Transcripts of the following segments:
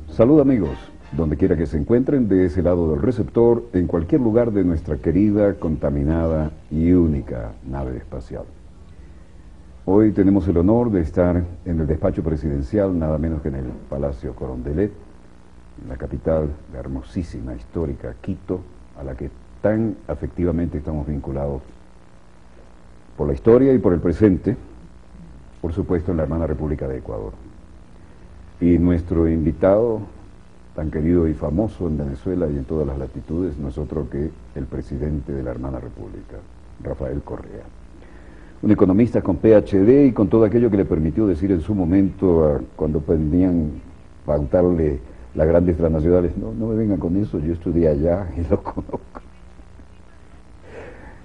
Salud amigos, donde quiera que se encuentren, de ese lado del receptor, en cualquier lugar de nuestra querida, contaminada y única nave espacial. Hoy tenemos el honor de estar en el despacho presidencial, nada menos que en el Palacio Carondelet, en la capital, la hermosísima, histórica Quito, a la que tan afectivamente estamos vinculados por la historia y por el presente, por supuesto en la hermana República de Ecuador. Y nuestro invitado, tan querido y famoso en Venezuela y en todas las latitudes, no es otro que el presidente de la hermana República, Rafael Correa. Un economista con PhD y con todo aquello que le permitió decir en su momento, cuando venían a pautarle las grandes transnacionales, no me vengan con eso, yo estudié allá y lo conozco.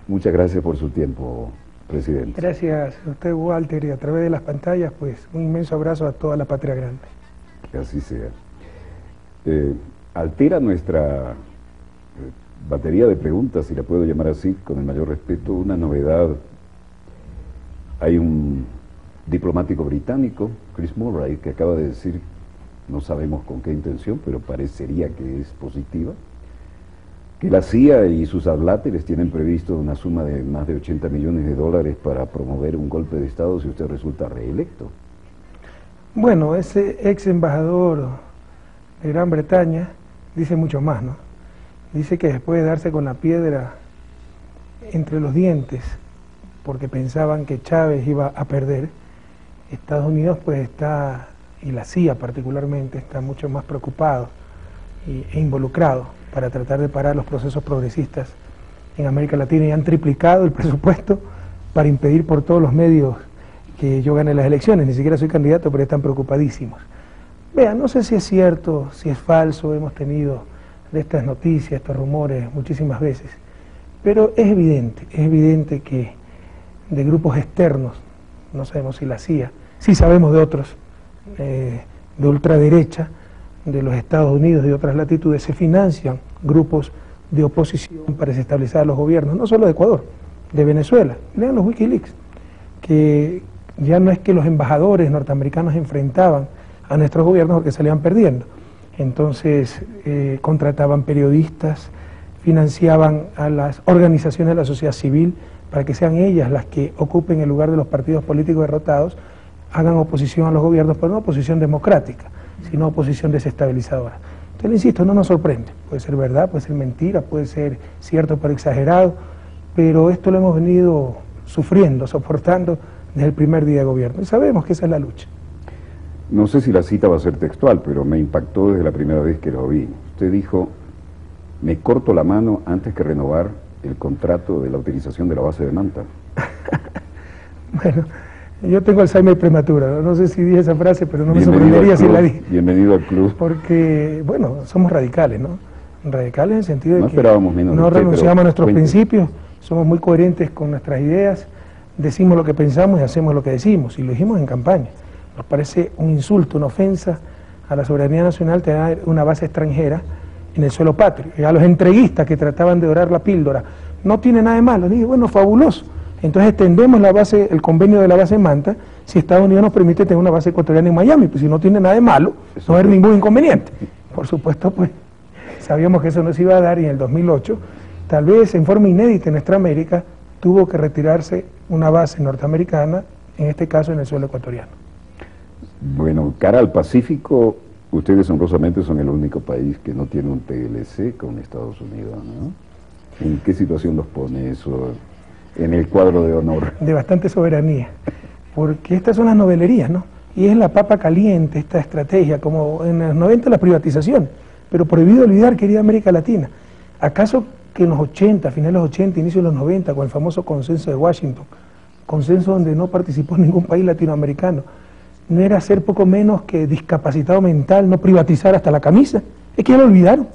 Muchas gracias por su tiempo, presidente. Gracias a usted, Walter, y a través de las pantallas, pues un inmenso abrazo a toda la patria grande. Que así sea. Altera nuestra batería de preguntas, si la puedo llamar así, con el mayor respeto, una novedad. Hay un diplomático británico, Chris Murray, que acaba de decir, no sabemos con qué intención, pero parecería que es positiva, que la CIA y sus adláteres tienen previsto una suma de más de 80 millones de dólares para promover un golpe de Estado si usted resulta reelecto. Bueno, ese ex embajador de Gran Bretaña dice mucho más, ¿no? Dice que después de darse con la piedra entre los dientes, porque pensaban que Chávez iba a perder, Estados Unidos pues está, y la CIA particularmente, está mucho más preocupado e involucrado para tratar de parar los procesos progresistas en América Latina, y han triplicado el presupuesto para impedir por todos los medios que yo gane las elecciones. Ni siquiera soy candidato, pero están preocupadísimos. Vean, no sé si es cierto, si es falso, hemos tenido de estas noticias, estos rumores muchísimas veces, pero es evidente que de grupos externos, no sabemos si la CIA, sí sabemos de otros, de ultraderecha, de los Estados Unidos y de otras latitudes, se financian grupos de oposición para desestabilizar a los gobiernos, no solo de Ecuador, de Venezuela. Lean los Wikileaks, que ya no es que los embajadores norteamericanos enfrentaban a nuestros gobiernos porque salían perdiendo. Entonces contrataban periodistas, financiaban a las organizaciones de la sociedad civil para que sean ellas las que ocupen el lugar de los partidos políticos derrotados, hagan oposición a los gobiernos, pero no oposición democrática, sino oposición desestabilizadora. Entonces, le insisto, no nos sorprende, puede ser verdad, puede ser mentira, puede ser cierto pero exagerado, pero esto lo hemos venido sufriendo, soportando desde el primer día de gobierno, y sabemos que esa es la lucha. No sé si la cita va a ser textual, pero me impactó desde la primera vez que lo vi. Usted dijo, me corto la mano antes que renovar el contrato de la utilización de la base de Manta. Bueno, yo tengo Alzheimer prematuro, no sé si dije esa frase, pero no me sorprendería si la dije. Bienvenido al club. Porque, bueno, somos radicales, ¿no? Radicales en el sentido de que no renunciamos a nuestros principios, somos muy coherentes con nuestras ideas, decimos lo que pensamos y hacemos lo que decimos, y lo dijimos en campaña. Nos parece un insulto, una ofensa a la soberanía nacional tener una base extranjera en el suelo patrio. Y a los entreguistas que trataban de dorar la píldora, no tiene nada de malo. Dije, bueno, fabuloso. Entonces extendemos la base, el convenio de la base Manta, si Estados Unidos nos permite tener una base ecuatoriana en Miami, pues si no tiene nada de malo, no hay ningún inconveniente. Por supuesto, pues, sabíamos que eso no se iba a dar, y en el 2008, tal vez en forma inédita en nuestra América, tuvo que retirarse una base norteamericana, en este caso en el suelo ecuatoriano. Bueno, cara al Pacífico, ustedes honrosamente son el único país que no tiene un TLC con Estados Unidos, ¿no? ¿En qué situación los pone eso en el cuadro de honor? De bastante soberanía, porque estas son las novelerías, ¿no? Y es la papa caliente, esta estrategia, como en los 90 la privatización, pero prohibido olvidar, querida América Latina, ¿acaso que en los 80, finales de los 80, inicio de los 90, con el famoso consenso de Washington, consenso donde no participó ningún país latinoamericano, no era ser poco menos que discapacitado mental, no privatizar hasta la camisa? Es que ya lo olvidaron.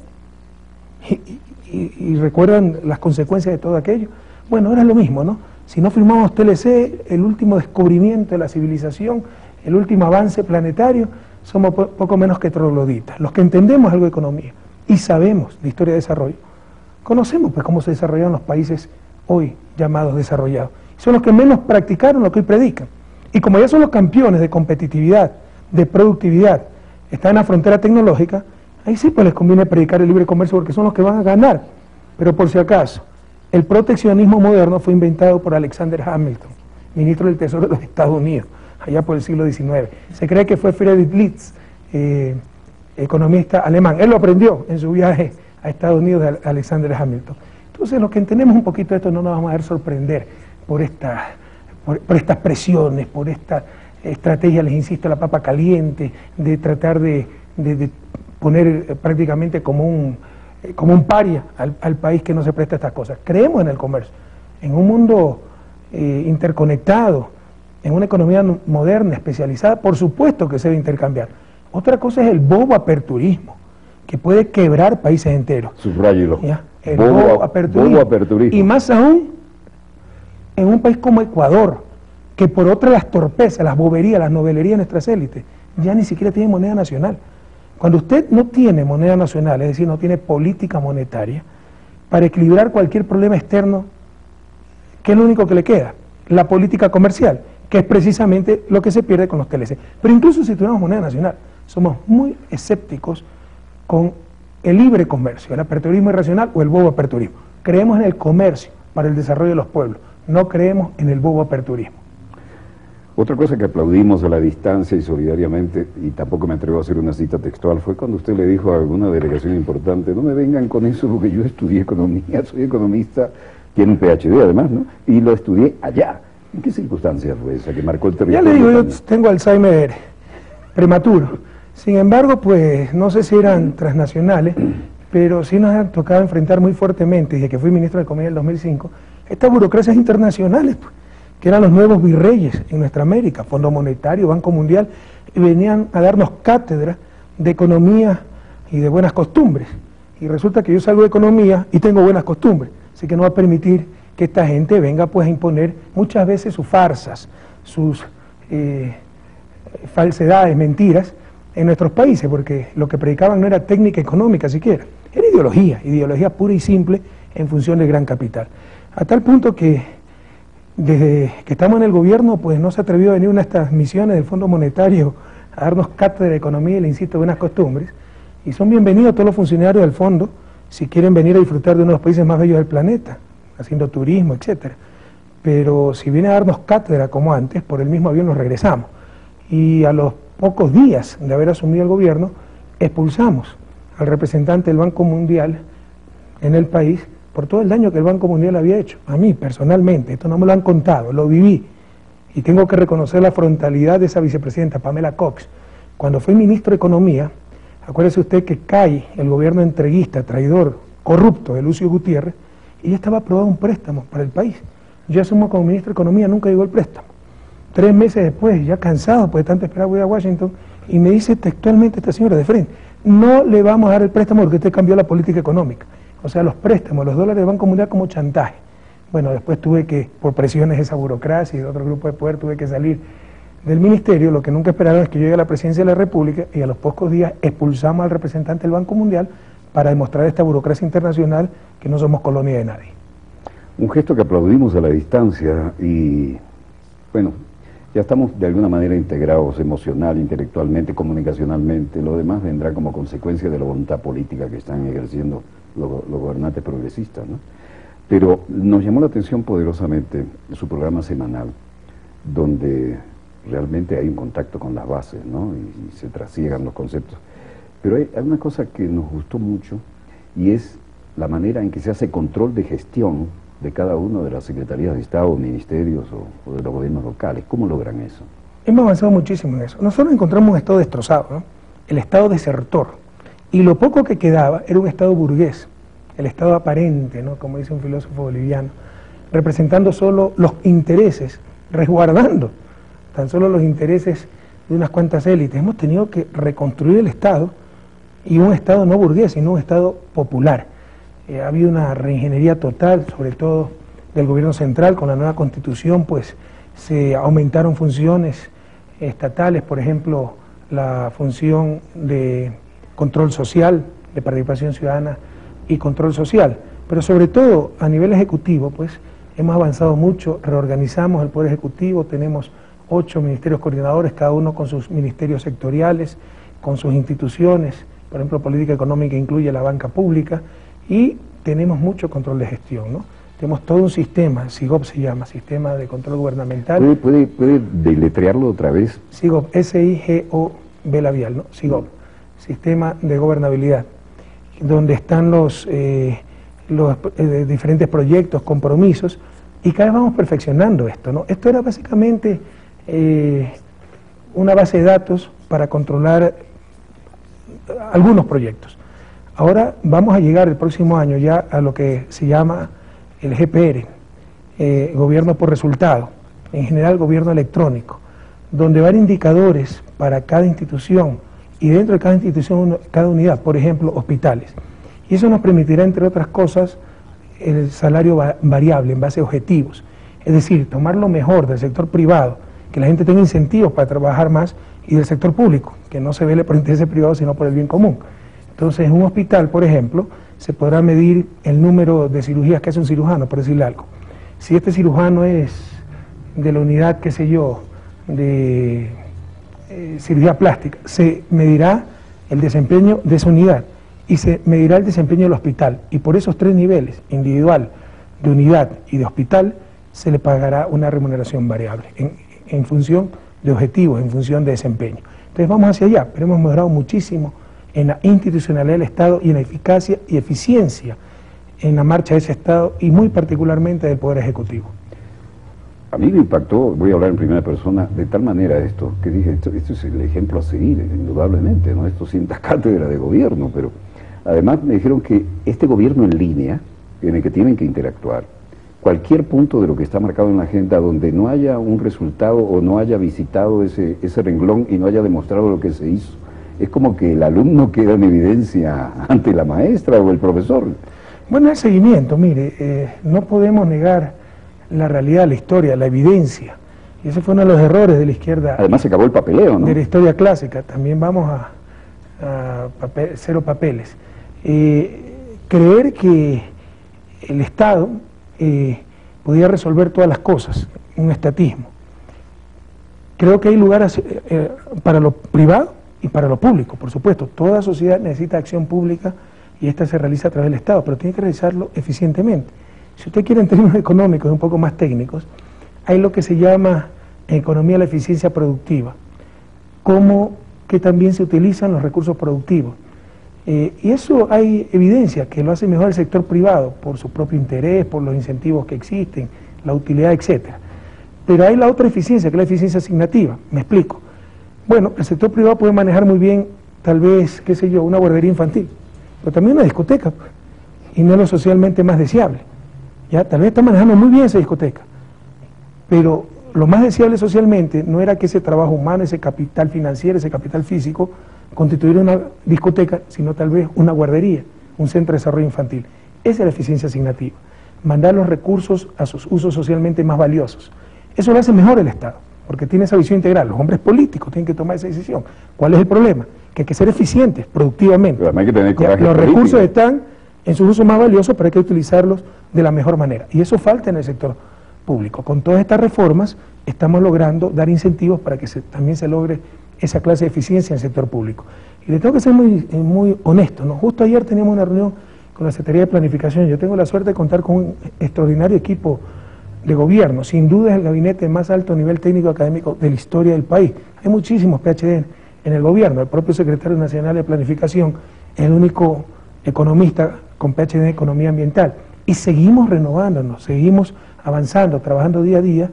Y recuerdan las consecuencias de todo aquello. Bueno, ahora es lo mismo, ¿no? Si no firmamos TLC, el último descubrimiento de la civilización, el último avance planetario, somos poco menos que trogloditas. Los que entendemos algo de economía y sabemos de historia de desarrollo, conocemos pues cómo se desarrollaron los países hoy llamados desarrollados. Son los que menos practicaron lo que hoy predican. Y como ya son los campeones de competitividad, de productividad, están en la frontera tecnológica, ahí sí pues les conviene predicar el libre comercio porque son los que van a ganar. Pero por si acaso, el proteccionismo moderno fue inventado por Alexander Hamilton, ministro del Tesoro de los Estados Unidos, allá por el siglo XIX. Se cree que fue Friedrich List, economista alemán. Él lo aprendió en su viaje a Estados Unidos de Alexander Hamilton. Entonces, los que entendemos un poquito de esto no nos vamos a dejar sorprender por estas presiones, por esta estrategia, les insisto, la papa caliente, de tratar de poner prácticamente como un paria al país que no se presta a estas cosas. Creemos en el comercio, en un mundo interconectado, en una economía moderna, especializada, por supuesto que se debe intercambiar. Otra cosa es el bobo aperturismo, que puede quebrar países enteros. Subrayelo. El bobo aperturismo. Y más aún, en un país como Ecuador, que por otra las torpezas, las boberías, las novelerías de nuestras élites, ya ni siquiera tiene moneda nacional. Cuando usted no tiene moneda nacional, es decir, no tiene política monetaria, para equilibrar cualquier problema externo, ¿qué es lo único que le queda? La política comercial, que es precisamente lo que se pierde con los TLC. Pero incluso si tuviéramos moneda nacional, somos muy escépticos con el libre comercio, el aperturismo irracional o el bobo aperturismo. Creemos en el comercio para el desarrollo de los pueblos, no creemos en el bobo aperturismo. Otra cosa que aplaudimos a la distancia y solidariamente, y tampoco me atrevo a hacer una cita textual, fue cuando usted le dijo a alguna delegación importante, no me vengan con eso porque yo estudié economía, soy economista, tiene un PhD además, ¿no? Y lo estudié allá. ¿En qué circunstancias fue esa que marcó el territorio? Ya le digo, yo tengo Alzheimer prematuro. Sin embargo, pues no sé si eran transnacionales, pero sí nos han tocado enfrentar muy fuertemente, desde que fui ministro de Economía en el 2005, estas burocracias internacionales, pues, que eran los nuevos virreyes en nuestra América, Fondo Monetario, Banco Mundial, y venían a darnos cátedra de economía y de buenas costumbres. Y resulta que yo salgo de economía y tengo buenas costumbres, así que no va a permitir que esta gente venga pues a imponer muchas veces sus farsas, sus falsedades, mentiras, en nuestros países, porque lo que predicaban no era técnica económica siquiera, era ideología pura y simple en función del gran capital. A tal punto que desde que estamos en el gobierno, pues no se atrevió a venir una de estas misiones del Fondo Monetario a darnos cátedra de economía y le insisto, buenas costumbres, y son bienvenidos todos los funcionarios del fondo si quieren venir a disfrutar de uno de los países más bellos del planeta, haciendo turismo, etcétera. Pero si viene a darnos cátedra como antes, por el mismo avión nos regresamos. Y a los pocos días de haber asumido el gobierno, expulsamos al representante del Banco Mundial en el país por todo el daño que el Banco Mundial había hecho. A mí, personalmente, esto no me lo han contado, lo viví. Y tengo que reconocer la frontalidad de esa vicepresidenta, Pamela Cox. Cuando fui ministro de Economía, acuérdese usted que cae el gobierno entreguista, traidor, corrupto de Lucio Gutiérrez, y ya estaba aprobado un préstamo para el país. Yo asumo como ministro de Economía, nunca llegó el préstamo. 3 meses después, ya cansado, pues de tanto esperar, voy a Washington, y me dice textualmente esta señora de frente, no le vamos a dar el préstamo porque usted cambió la política económica. O sea, los préstamos, los dólares del Banco Mundial como chantaje. Bueno, después tuve que, por presiones de esa burocracia y de otro grupo de poder, tuve que salir del ministerio. Lo que nunca esperaron es que yo llegue a la presidencia de la República y a los pocos días expulsamos al representante del Banco Mundial para demostrar a esta burocracia internacional que no somos colonia de nadie. Un gesto que aplaudimos a la distancia y, bueno, ya estamos de alguna manera integrados emocional, intelectualmente, comunicacionalmente. Lo demás vendrá como consecuencia de la voluntad política que están ejerciendo los gobernantes progresistas, ¿no? Pero nos llamó la atención poderosamente su programa semanal, donde realmente hay un contacto con las bases, ¿no? Y se trasiegan los conceptos. Pero hay una cosa que nos gustó mucho y es la manera en que se hace control de gestión de cada una de las secretarías de Estado, ministerios o de los gobiernos locales. ¿Cómo logran eso? Hemos avanzado muchísimo en eso. Nosotros encontramos un Estado destrozado, ¿no? El Estado desertor. Y lo poco que quedaba era un Estado burgués, el Estado aparente, ¿no? Como dice un filósofo boliviano, representando solo los intereses, resguardando tan solo los intereses de unas cuantas élites. Hemos tenido que reconstruir el Estado, y un Estado no burgués, sino un Estado popular. Ha habido una reingeniería total, sobre todo del gobierno central. Con la nueva Constitución, pues se aumentaron funciones estatales, por ejemplo, la función de control social, de participación ciudadana y control social. Pero sobre todo a nivel ejecutivo, pues hemos avanzado mucho, reorganizamos el Poder Ejecutivo, tenemos 8 ministerios coordinadores, cada uno con sus ministerios sectoriales, con sus instituciones, por ejemplo, política económica incluye la banca pública, y tenemos mucho control de gestión, ¿no? Tenemos todo un sistema, SIGOP se llama, Sistema de Control Gubernamental. ¿Puede deletrearlo otra vez? SIGOP, S-I-G-O-B labial, ¿no? SIGOP, Sistema de Gobernabilidad, donde están los diferentes proyectos, compromisos, y cada vez vamos perfeccionando esto, ¿no? Esto era básicamente una base de datos para controlar algunos proyectos. Ahora vamos a llegar el próximo año ya a lo que se llama el GPR, Gobierno por Resultado, en general Gobierno Electrónico, donde van indicadores para cada institución y dentro de cada institución, cada unidad, por ejemplo, hospitales. Y eso nos permitirá, entre otras cosas, el salario variable en base a objetivos, es decir, tomar lo mejor del sector privado, que la gente tenga incentivos para trabajar más, y del sector público, que no se vele por intereses privados sino por el bien común. Entonces, en un hospital, por ejemplo, se podrá medir el número de cirugías que hace un cirujano, por decirle algo. Si este cirujano es de la unidad, qué sé yo, de cirugía plástica, se medirá el desempeño de esa unidad y se medirá el desempeño del hospital. Y por esos 3 niveles, individual, de unidad y de hospital, se le pagará una remuneración variable en función de objetivos, en función de desempeño. Entonces vamos hacia allá, pero hemos mejorado muchísimo en la institucionalidad del Estado y en la eficacia y eficiencia en la marcha de ese Estado y muy particularmente del Poder Ejecutivo. A mí me impactó, voy a hablar en primera persona, de tal manera esto, que dije, esto es el ejemplo a seguir, indudablemente, ¿no? Esto sienta cátedra de gobierno, pero además me dijeron que este gobierno en línea, en el que tienen que interactuar, cualquier punto de lo que está marcado en la agenda donde no haya un resultado o no haya visitado ese renglón y no haya demostrado lo que se hizo, es como que el alumno queda en evidencia ante la maestra o el profesor. Bueno, el seguimiento, mire, no podemos negar la realidad, la historia, la evidencia. Y ese fue uno de los errores de la izquierda. Además se acabó el papeleo, ¿no? De la historia clásica, también vamos a cero papeles. Creer que el Estado podía resolver todas las cosas, un estatismo. Creo que hay lugares para lo privado y para lo público, por supuesto. Toda sociedad necesita acción pública y esta se realiza a través del Estado, pero tiene que realizarlo eficientemente. Si usted quiere en términos económicos, un poco más técnicos, hay lo que se llama en economía la eficiencia productiva, como que también se utilizan los recursos productivos. Y eso hay evidencia que lo hace mejor el sector privado, por su propio interés, por los incentivos que existen, la utilidad, etcétera. Pero hay la otra eficiencia, que es la eficiencia asignativa. Me explico. Bueno, el sector privado puede manejar muy bien, tal vez, qué sé yo, una guardería infantil, pero también una discoteca, pues, y no es lo socialmente más deseable. Ya, tal vez está manejando muy bien esa discoteca, pero lo más deseable socialmente no era que ese trabajo humano, ese capital financiero, ese capital físico, constituyera una discoteca, sino tal vez una guardería, un centro de desarrollo infantil. Esa es la eficiencia asignativa, mandar los recursos a sus usos socialmente más valiosos. Eso lo hace mejor el Estado, porque tiene esa visión integral. Los hombres políticos tienen que tomar esa decisión. ¿Cuál es el problema? Que hay que ser eficientes productivamente. Pero hay que tener coraje los político. recursos están en sus usos más valiosos, pero hay que utilizarlos de la mejor manera. Y eso falta en el sector público. Con todas estas reformas estamos logrando dar incentivos para que también se logre esa clase de eficiencia en el sector público. Y le tengo que ser muy honesto, ¿no? Justo ayer teníamos una reunión con la Secretaría de Planificación. Yo tengo la suerte de contar con un extraordinario equipo de gobierno. Sin duda es el gabinete de más alto nivel técnico académico de la historia del país. Hay muchísimos PhD en el gobierno. El propio Secretario Nacional de Planificación es el único economista con PhD en Economía Ambiental. Y seguimos renovándonos, seguimos avanzando, trabajando día a día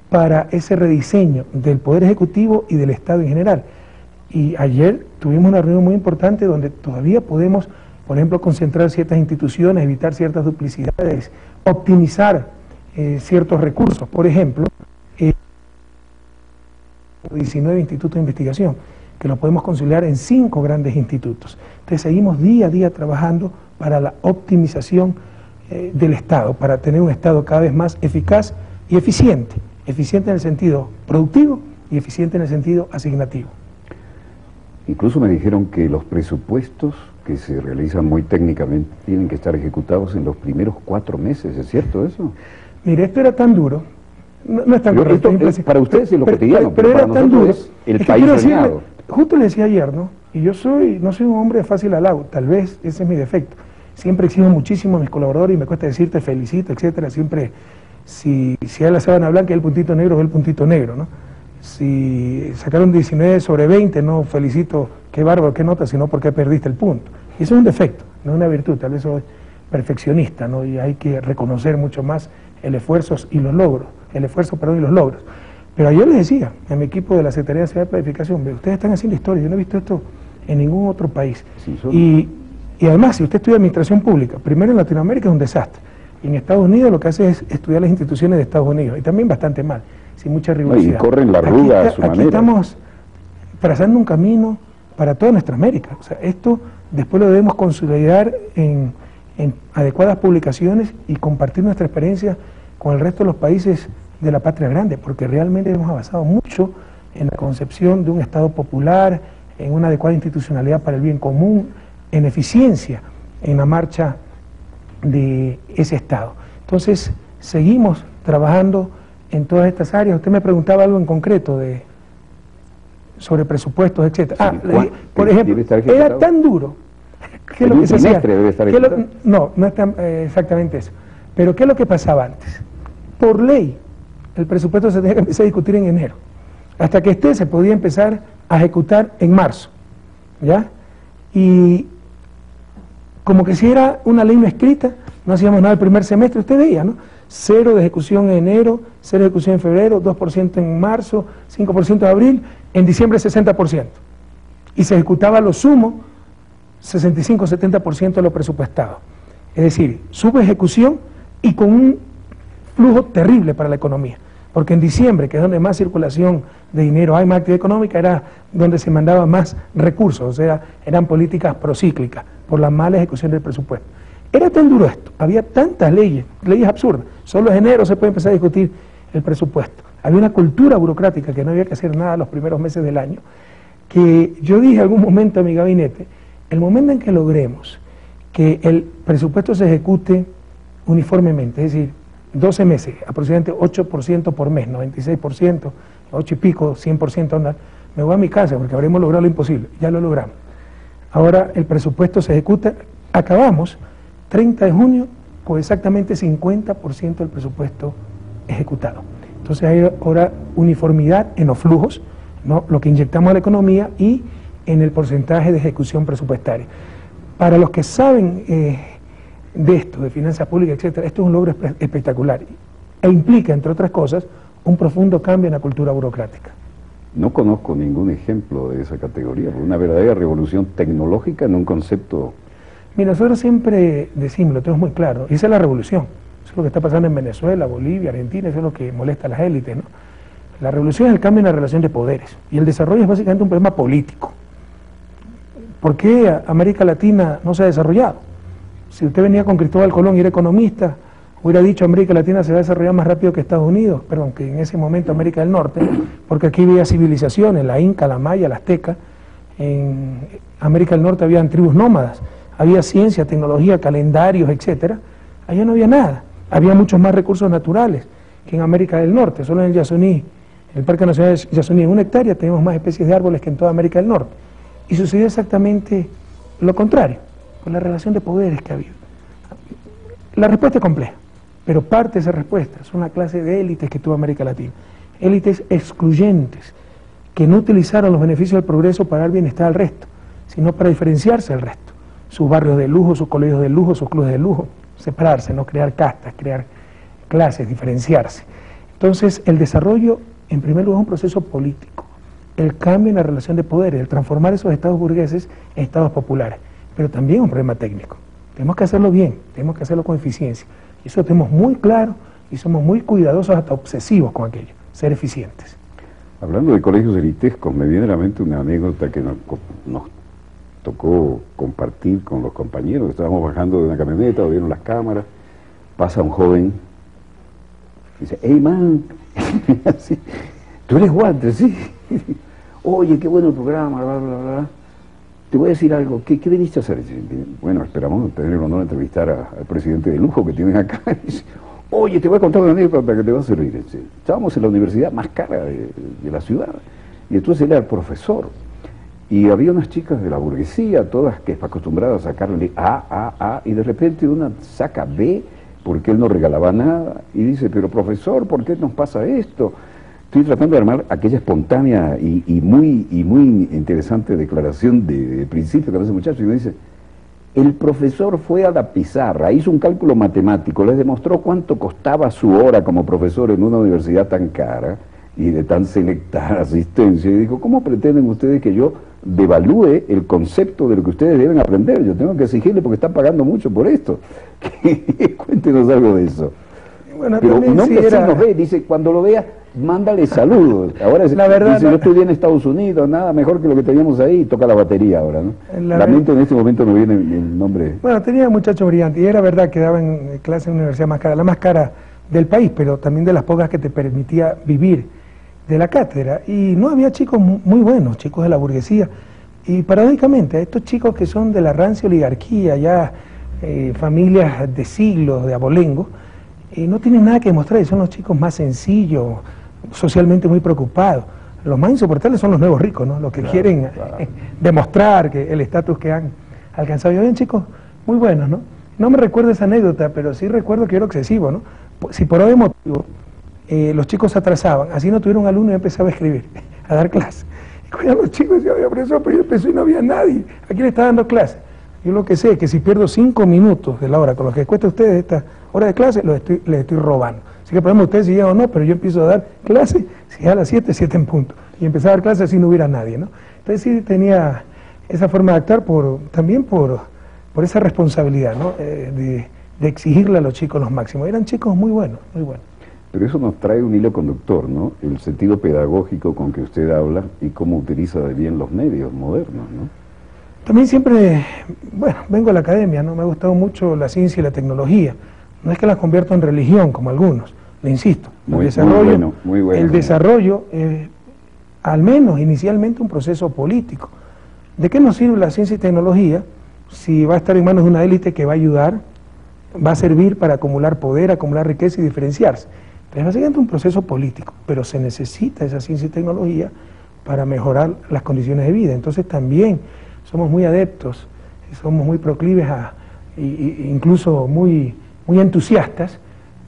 para ese rediseño del Poder Ejecutivo y del Estado en general. Y ayer tuvimos una reunión muy importante donde todavía podemos, por ejemplo, concentrar ciertas instituciones, evitar ciertas duplicidades, optimizar ciertos recursos. Por ejemplo, 19 institutos de investigación, que lo podemos conciliar en 5 grandes institutos. Entonces seguimos día a día trabajando para la optimización del Estado, para tener un Estado cada vez más eficaz y eficiente. Eficiente en el sentido productivo y eficiente en el sentido asignativo. Incluso me dijeron que los presupuestos que se realizan muy técnicamente tienen que estar ejecutados en los primeros 4 meses, ¿es cierto eso? Mire, esto era tan duro, no es tan Pero correcto. esto para ustedes es lo cotidiano, pero para era tan nosotros duro. es el Es que país quiero soñado. decirle, justo le decía ayer, ¿no? Y yo no soy un hombre de fácil halago, tal vez ese es mi defecto. Siempre exijo muchísimo a mis colaboradores y me cuesta decirte felicito, etcétera. Siempre, si hay la sábana blanca y el puntito negro, es el puntito negro, ¿no? Si sacaron 19 sobre 20, no felicito, qué bárbaro, qué nota, sino porque perdiste el punto. Y eso es un defecto, no es una virtud, tal vez soy perfeccionista, ¿no? Y hay que reconocer mucho más el esfuerzo y los logros, y los logros. Pero ayer les decía a mi equipo de la Secretaría de Seguridad y Planificación, ustedes están haciendo historia, yo no he visto esto en ningún otro país. Y además, si usted estudia administración pública, primero en Latinoamérica es un desastre, y en Estados Unidos lo que hace es estudiar las instituciones de Estados Unidos, y también bastante mal, sin mucha rigurosidad. Y corren la arruga a su manera. Aquí estamos trazando un camino para toda nuestra América. O sea, esto después lo debemos consolidar en adecuadas publicaciones y compartir nuestra experiencia con el resto de los países de la patria grande, porque realmente hemos avanzado mucho en la concepción de un Estado popular, en una adecuada institucionalidad para el bien común, en eficiencia en la marcha de ese Estado. Entonces, seguimos trabajando en todas estas áreas. Usted me preguntaba algo en concreto sobre presupuestos, etcétera. Sí, por ejemplo, era tan duro que lo que se hacía. No es tan, exactamente eso. Pero ¿qué es lo que pasaba antes? Por ley, el presupuesto se tenía que empezar a discutir en enero. Hasta que se podía empezar a ejecutar en marzo. ¿Ya? Y como que si era una ley no escrita, no hacíamos nada el primer semestre, usted veía, ¿no? 0 de ejecución en enero, 0 de ejecución en febrero, 2% en marzo, 5% en abril, en diciembre 60%. Y se ejecutaba lo sumo, 65-70% de lo presupuestado. Es decir, subejecución y con un flujo terrible para la economía. Porque en diciembre, que es donde más circulación de dinero hay, más actividad económica, era donde se mandaba más recursos, o sea, eran políticas procíclicas por la mala ejecución del presupuesto. Era tan duro esto, había tantas leyes absurdas, solo en enero se puede empezar a discutir el presupuesto. Había una cultura burocrática que no había que hacer nada los primeros meses del año, que yo dije en algún momento a mi gabinete, el momento en que logremos que el presupuesto se ejecute uniformemente, es decir, 12 meses, aproximadamente 8% por mes, 96%, 8 y pico, 100% andar, me voy a mi casa porque habremos logrado lo imposible, ya lo logramos. Ahora el presupuesto se ejecuta, acabamos 30 de junio con exactamente 50% del presupuesto ejecutado. Entonces hay ahora uniformidad en los flujos, ¿no? Lo que inyectamos a la economía y en el porcentaje de ejecución presupuestaria. Para los que saben de esto, de finanzas públicas, etcétera, esto es un logro espectacular e implica, entre otras cosas, un profundo cambio en la cultura burocrática. No conozco ningún ejemplo de esa categoría, una verdadera revolución tecnológica en un concepto. Mira, nosotros siempre decimos, lo tenemos muy claro, esa es la revolución. Eso es lo que está pasando en Venezuela, Bolivia, Argentina, eso es lo que molesta a las élites, ¿no? La revolución es el cambio en la relación de poderes y el desarrollo es básicamente un problema político. ¿Por qué América Latina no se ha desarrollado? Si usted venía con Cristóbal Colón y era economista, hubiera dicho América Latina se va a desarrollar más rápido que Estados Unidos, perdón, que en ese momento América del Norte, porque aquí había civilizaciones, la Inca, la Maya, la Azteca. En América del Norte habían tribus nómadas, había ciencia, tecnología, calendarios, etcétera. Allá no había nada, había muchos más recursos naturales que en América del Norte. Solo en el Yasuní, en el Parque Nacional de Yasuní, en 1 hectárea tenemos más especies de árboles que en toda América del Norte. Y sucedió exactamente lo contrario, con la relación de poderes que ha habido. La respuesta es compleja, pero parte de esa respuesta es una clase de élites que tuvo América Latina. Élites excluyentes, que no utilizaron los beneficios del progreso para dar bienestar al resto, sino para diferenciarse del resto. Sus barrios de lujo, sus colegios de lujo, sus clubes de lujo, separarse, no crear castas, crear clases, diferenciarse. Entonces, el desarrollo, en primer lugar, es un proceso político. El cambio en la relación de poderes, el transformar esos estados burgueses en estados populares, pero también un problema técnico. Tenemos que hacerlo bien, tenemos que hacerlo con eficiencia. Y eso lo tenemos muy claro y somos muy cuidadosos, hasta obsesivos con aquello, ser eficientes. Hablando de colegios elitescos, me viene a la mente una anécdota que nos tocó compartir con los compañeros. Estábamos bajando de una camioneta, vieron las cámaras, pasa un joven, dice, hey man, así, tú eres Walter, sí. Oye, qué bueno el programa, bla, bla, bla. te voy a decir algo, ¿qué viniste a hacer? Dice, bueno, esperamos tener el honor de entrevistar al presidente de lujo que tienen acá. Dice, oye, te voy a contar una anécdota que te va a servir. Dice, estábamos en la universidad más cara de la ciudad, y entonces él era el profesor, y había unas chicas de la burguesía, todas que acostumbradas a sacarle A, y de repente una saca B, porque él no regalaba nada, y dice, pero profesor, ¿por qué nos pasa esto? Estoy tratando de armar aquella espontánea y muy interesante declaración de principio que hace ese muchacho, y me dice, el profesor fue a la pizarra, hizo un cálculo matemático, les demostró cuánto costaba su hora como profesor en una universidad tan cara y de tan selecta asistencia, y dijo, ¿cómo pretenden ustedes que yo devalúe el concepto de lo que ustedes deben aprender? Yo tengo que exigirle porque están pagando mucho por esto. Cuéntenos algo de eso. Bueno, pero un hombre así nos ve, dice, cuando lo vea, mándale saludos. Ahora la verdad, dice, yo estudié en Estados Unidos, nada mejor que lo que teníamos ahí, toca la batería ahora, ¿no? Lamento, en este momento no viene el nombre. Bueno, tenía un muchacho brillante, y era verdad que daba en clase en una universidad más cara, la más cara del país, pero también de las pocas que te permitía vivir de la cátedra, y no había chicos muy buenos, chicos de la burguesía, y paradójicamente a estos chicos que son de la rancia oligarquía, ya familias de siglos, de abolengo, no tienen nada que demostrar, y son los chicos más sencillos, socialmente muy preocupados. Los más insoportables son los nuevos ricos, ¿no? Los que quieren demostrar que el estatus que han alcanzado. Y habían chicos muy buenos, ¿no? No me recuerdo esa anécdota, pero sí recuerdo que era excesivo, ¿no? Si por algún motivo los chicos se atrasaban, así no tuvieron alumno y empezaba a escribir, a dar clases. Y cuando los chicos decían, oye, profesor, pero yo empecé y no había nadie, ¿a quién le está dando clase? Yo lo que sé es que si pierdo 5 minutos de la hora con lo que cuesta a ustedes esta hora de clase, les estoy robando. Así que podemos ustedes si llegan o no, pero yo empiezo a dar clase, si es a las 7, 7 en punto. Y empezar a dar clase si no hubiera nadie, ¿no? Entonces sí tenía esa forma de actuar también por esa responsabilidad, ¿no? De exigirle a los chicos los máximos. Eran chicos muy buenos, muy buenos. Pero eso nos trae un hilo conductor, ¿no? El sentido pedagógico con que usted habla y cómo utiliza de bien los medios modernos, ¿no? También siempre, bueno, vengo a la academia, ¿no? Me ha gustado mucho la ciencia y la tecnología. No es que las convierto en religión, como algunos, le insisto. Muy bueno. El desarrollo es, al menos inicialmente, un proceso político. ¿De qué nos sirve la ciencia y tecnología si va a estar en manos de una élite que va a ayudar, va a servir para acumular poder, acumular riqueza y diferenciarse? Entonces, básicamente un proceso político, pero se necesita esa ciencia y tecnología para mejorar las condiciones de vida. Entonces también somos muy adeptos, somos muy proclives incluso muy entusiastas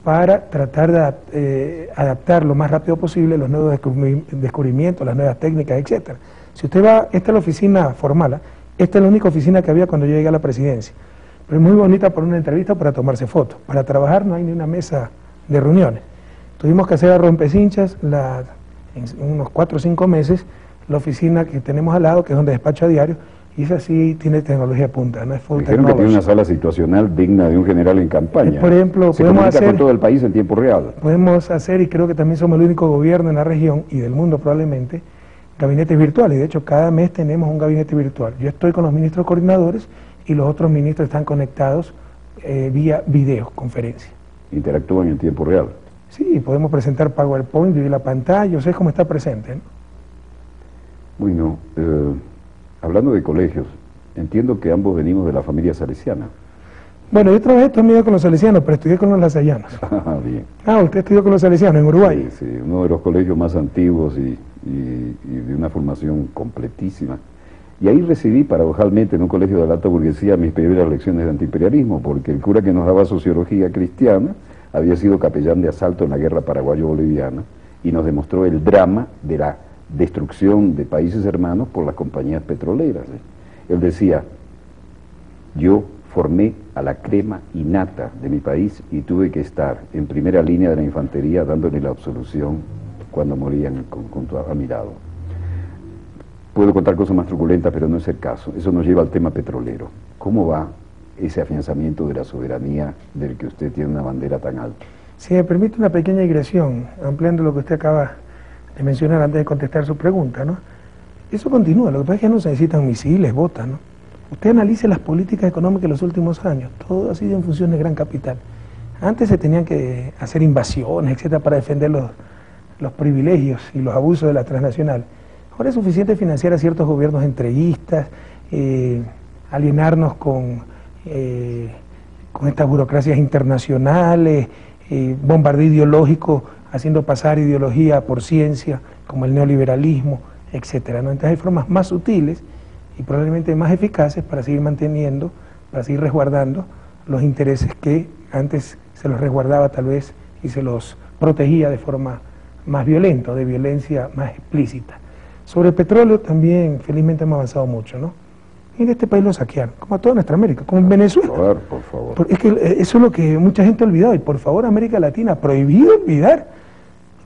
para tratar de adaptar lo más rápido posible los nuevos descubrimientos, las nuevas técnicas, etcétera. Si usted va, esta es la oficina formal, esta es la única oficina que había cuando yo llegué a la presidencia, pero es muy bonita para una entrevista o para tomarse fotos. Para trabajar no hay ni una mesa de reuniones. Tuvimos que hacer a rompecinchas en unos 4 o 5 meses la oficina que tenemos al lado, que es donde despacho a diario, y esa sí tiene tecnología punta, no es full Dijeron que tiene una sala situacional digna de un general en campaña. Por ejemplo, se comunica con todo el país en tiempo real. Podemos hacer, y creo que también somos el único gobierno en la región y del mundo probablemente, gabinetes virtuales. De hecho, cada mes tenemos un gabinete virtual. Yo estoy con los ministros coordinadores y los otros ministros están conectados vía videoconferencia. ¿Interactúan en tiempo real? Sí, podemos presentar PowerPoint, dividir la pantalla, o sea, es como está presente, ¿no? Bueno, hablando de colegios, entiendo que ambos venimos de la familia salesiana. Bueno, yo trabajé también con los salesianos, pero estudié con los lasallanos. Ah, bien. Ah, usted estudió con los salesianos en Uruguay. Sí, sí, uno de los colegios más antiguos y de una formación completísima. Y ahí recibí, paradojalmente, en un colegio de la alta burguesía, mis primeras lecciones de antiimperialismo, porque el cura que nos daba sociología cristiana había sido capellán de asalto en la guerra paraguayo-boliviana y nos demostró el drama de la destrucción de países hermanos por las compañías petroleras. Él decía, yo formé a la crema innata de mi país y tuve que estar en primera línea de la infantería dándole la absolución cuando morían junto a mi lado. Puedo contar cosas más truculentas, pero no es el caso. Eso nos lleva al tema petrolero. ¿Cómo va ese afianzamiento de la soberanía del que usted tiene una bandera tan alta? Si me permite una pequeña digresión, ampliando lo que usted acaba de mencionar antes de contestar su pregunta, ¿no? Eso continúa, lo que pasa es que no se necesitan misiles, botas, ¿no? Usted analice las políticas económicas de los últimos años, todo ha sido en función de gran capital. Antes se tenían que hacer invasiones, etcétera, para defender los privilegios y los abusos de la transnacional. Ahora es suficiente financiar a ciertos gobiernos entreguistas alienarnos con estas burocracias internacionales, bombardeo ideológico, haciendo pasar ideología por ciencia, como el neoliberalismo, etcétera, ¿no? Entonces hay formas más sutiles y probablemente más eficaces para seguir manteniendo, para seguir resguardando los intereses que antes se los resguardaba tal vez y se los protegía de forma más violenta, de violencia más explícita. Sobre el petróleo también felizmente hemos avanzado mucho, ¿no? Y en este país lo saquearon, como a toda nuestra América, como en Venezuela. Por favor. Es que eso es lo que mucha gente ha olvidado, y por favor América Latina, prohibido olvidar.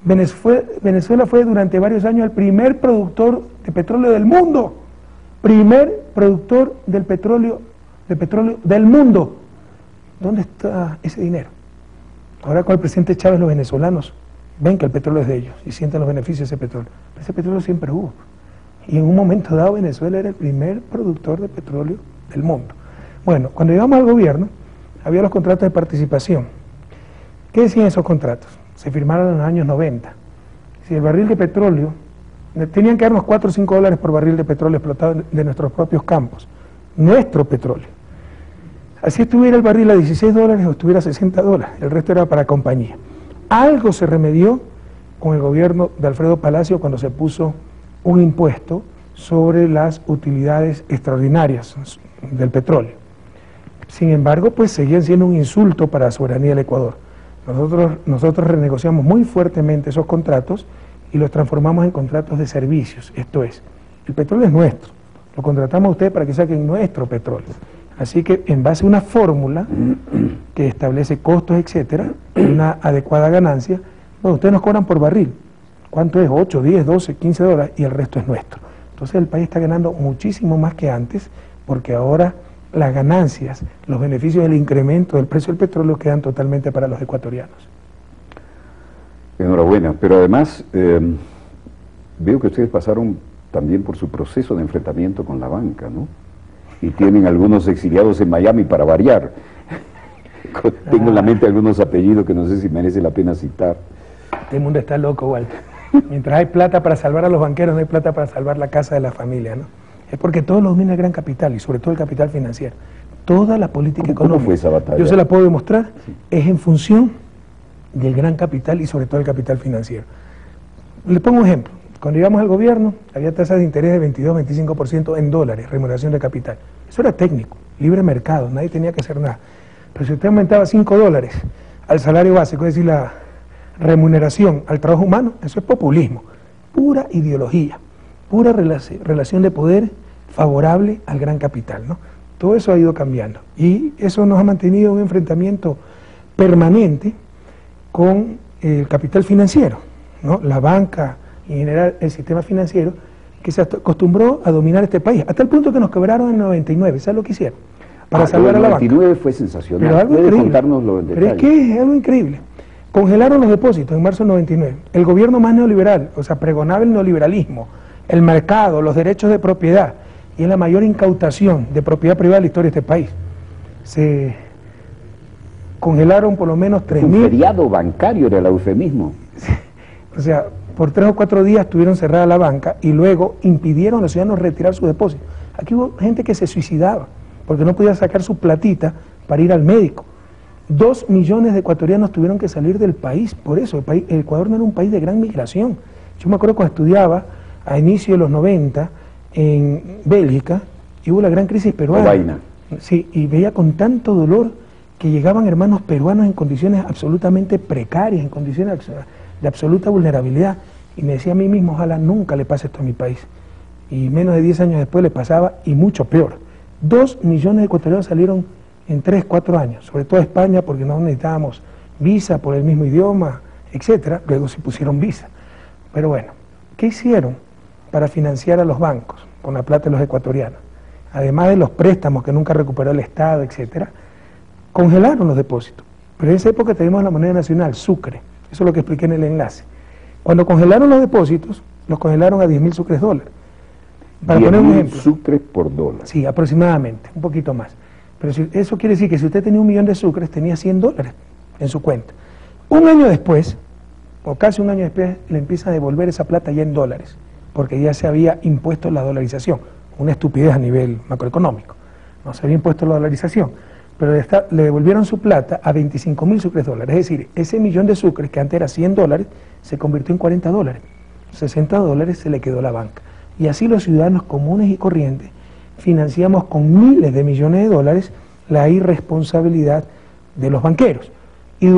Venezuela fue durante varios años el primer productor de petróleo del mundo, primer productor del petróleo del mundo. ¿Dónde está ese dinero? Ahora con el presidente Chávez los venezolanos ven que el petróleo es de ellos y sienten los beneficios de ese petróleo. Pero ese petróleo siempre hubo. Y en un momento dado Venezuela era el primer productor de petróleo del mundo. Bueno, cuando llegamos al gobierno, había los contratos de participación. ¿Qué decían esos contratos? Se firmaron en los años 90. Si el barril de petróleo, tenían que darnos 4 o 5 dólares por barril de petróleo explotado de nuestros propios campos, nuestro petróleo. Así estuviera el barril a 16 dólares o estuviera a 60 dólares, el resto era para compañía. Algo se remedió con el gobierno de Alfredo Palacio cuando se puso un impuesto sobre las utilidades extraordinarias del petróleo. Sin embargo, pues seguían siendo un insulto para la soberanía del Ecuador. Nosotros renegociamos muy fuertemente esos contratos y los transformamos en contratos de servicios. Esto es, el petróleo es nuestro, lo contratamos a ustedes para que saquen nuestro petróleo. Así que en base a una fórmula que establece costos, etcétera, y una adecuada ganancia, bueno, ustedes nos cobran por barril. ¿Cuánto es? 8, 10, 12, 15 dólares y el resto es nuestro. Entonces el país está ganando muchísimo más que antes porque ahora las ganancias, los beneficios del incremento del precio del petróleo quedan totalmente para los ecuatorianos. Enhorabuena, pero además veo que ustedes pasaron también por su proceso de enfrentamiento con la banca, ¿no? Y tienen algunos exiliados en Miami para variar. Tengo en la mente algunos apellidos que no sé si merece la pena citar. Este mundo está loco, Walter. Mientras hay plata para salvar a los banqueros, no hay plata para salvar la casa de la familia, ¿no? Es porque todo lo domina el gran capital y sobre todo el capital financiero. Toda la política económica. ¿Cómo fue esa batalla? Yo se la puedo demostrar. Sí. Es en función del gran capital y sobre todo el capital financiero. Le pongo un ejemplo. Cuando llegamos al gobierno, había tasas de interés de 22-25% en dólares, remuneración de capital. Eso era técnico, libre mercado, nadie tenía que hacer nada. Pero si usted aumentaba 5 dólares al salario básico, es decir, la remuneración al trabajo humano, eso es populismo, pura ideología, pura relación de poder favorable al gran capital, ¿no? Todo eso ha ido cambiando y eso nos ha mantenido un enfrentamiento permanente con el capital financiero, ¿no? La banca y en general el sistema financiero que se acostumbró a dominar este país, hasta el punto que nos quebraron en el 99, ¿sabes lo que hicieron? Para salvar a la banca. El 99 fue sensacional. Pero algo ¿Puede increíble. contárnoslo en detalle? Pero es que es algo increíble. Congelaron los depósitos en marzo del 99. El gobierno más neoliberal, o sea, pregonaba el neoliberalismo, el mercado, los derechos de propiedad, y es la mayor incautación de propiedad privada de la historia de este país. Se congelaron por lo menos 3.000... Un feriado bancario era el eufemismo. O sea, por 3 o 4 días tuvieron cerrada la banca y luego impidieron a los ciudadanos retirar sus depósitos. Aquí hubo gente que se suicidaba porque no podía sacar su platita para ir al médico. 2 millones de ecuatorianos tuvieron que salir del país por eso. El Ecuador no era un país de gran migración. Yo me acuerdo cuando estudiaba a inicio de los 90 en Bélgica y hubo la gran crisis peruana. Vaina. Sí, y veía con tanto dolor que llegaban hermanos peruanos en condiciones absolutamente precarias, en condiciones de absoluta vulnerabilidad. Y me decía a mí mismo, ojalá nunca le pase esto a mi país. Y menos de 10 años después le pasaba y mucho peor. 2 millones de ecuatorianos salieron en 3, 4 años, sobre todo España porque no necesitábamos visa por el mismo idioma, etcétera. Luego se pusieron visa. Pero bueno, ¿qué hicieron para financiar a los bancos con la plata de los ecuatorianos? Además de los préstamos que nunca recuperó el Estado, etcétera, congelaron los depósitos. Pero en esa época teníamos la moneda nacional, Sucre. Eso es lo que expliqué en el enlace. Cuando congelaron los depósitos, los congelaron a 10.000 sucres dólares. Para poner un ejemplo. 10.000 sucres por dólar. Sí, aproximadamente, un poquito más. Pero eso quiere decir que si usted tenía 1 millón de sucres, tenía 100 dólares en su cuenta. Un año después, o casi un año después, le empiezan a devolver esa plata ya en dólares, porque ya se había impuesto la dolarización. una estupidez a nivel macroeconómico. No se había impuesto la dolarización, pero le devolvieron su plata a 25.000 sucres dólares. Es decir, ese millón de sucres, que antes era $100, se convirtió en $40. $60 se le quedó a la banca. Y así los ciudadanos comunes y corrientes financiamos con miles de millones de dólares la irresponsabilidad de los banqueros. Y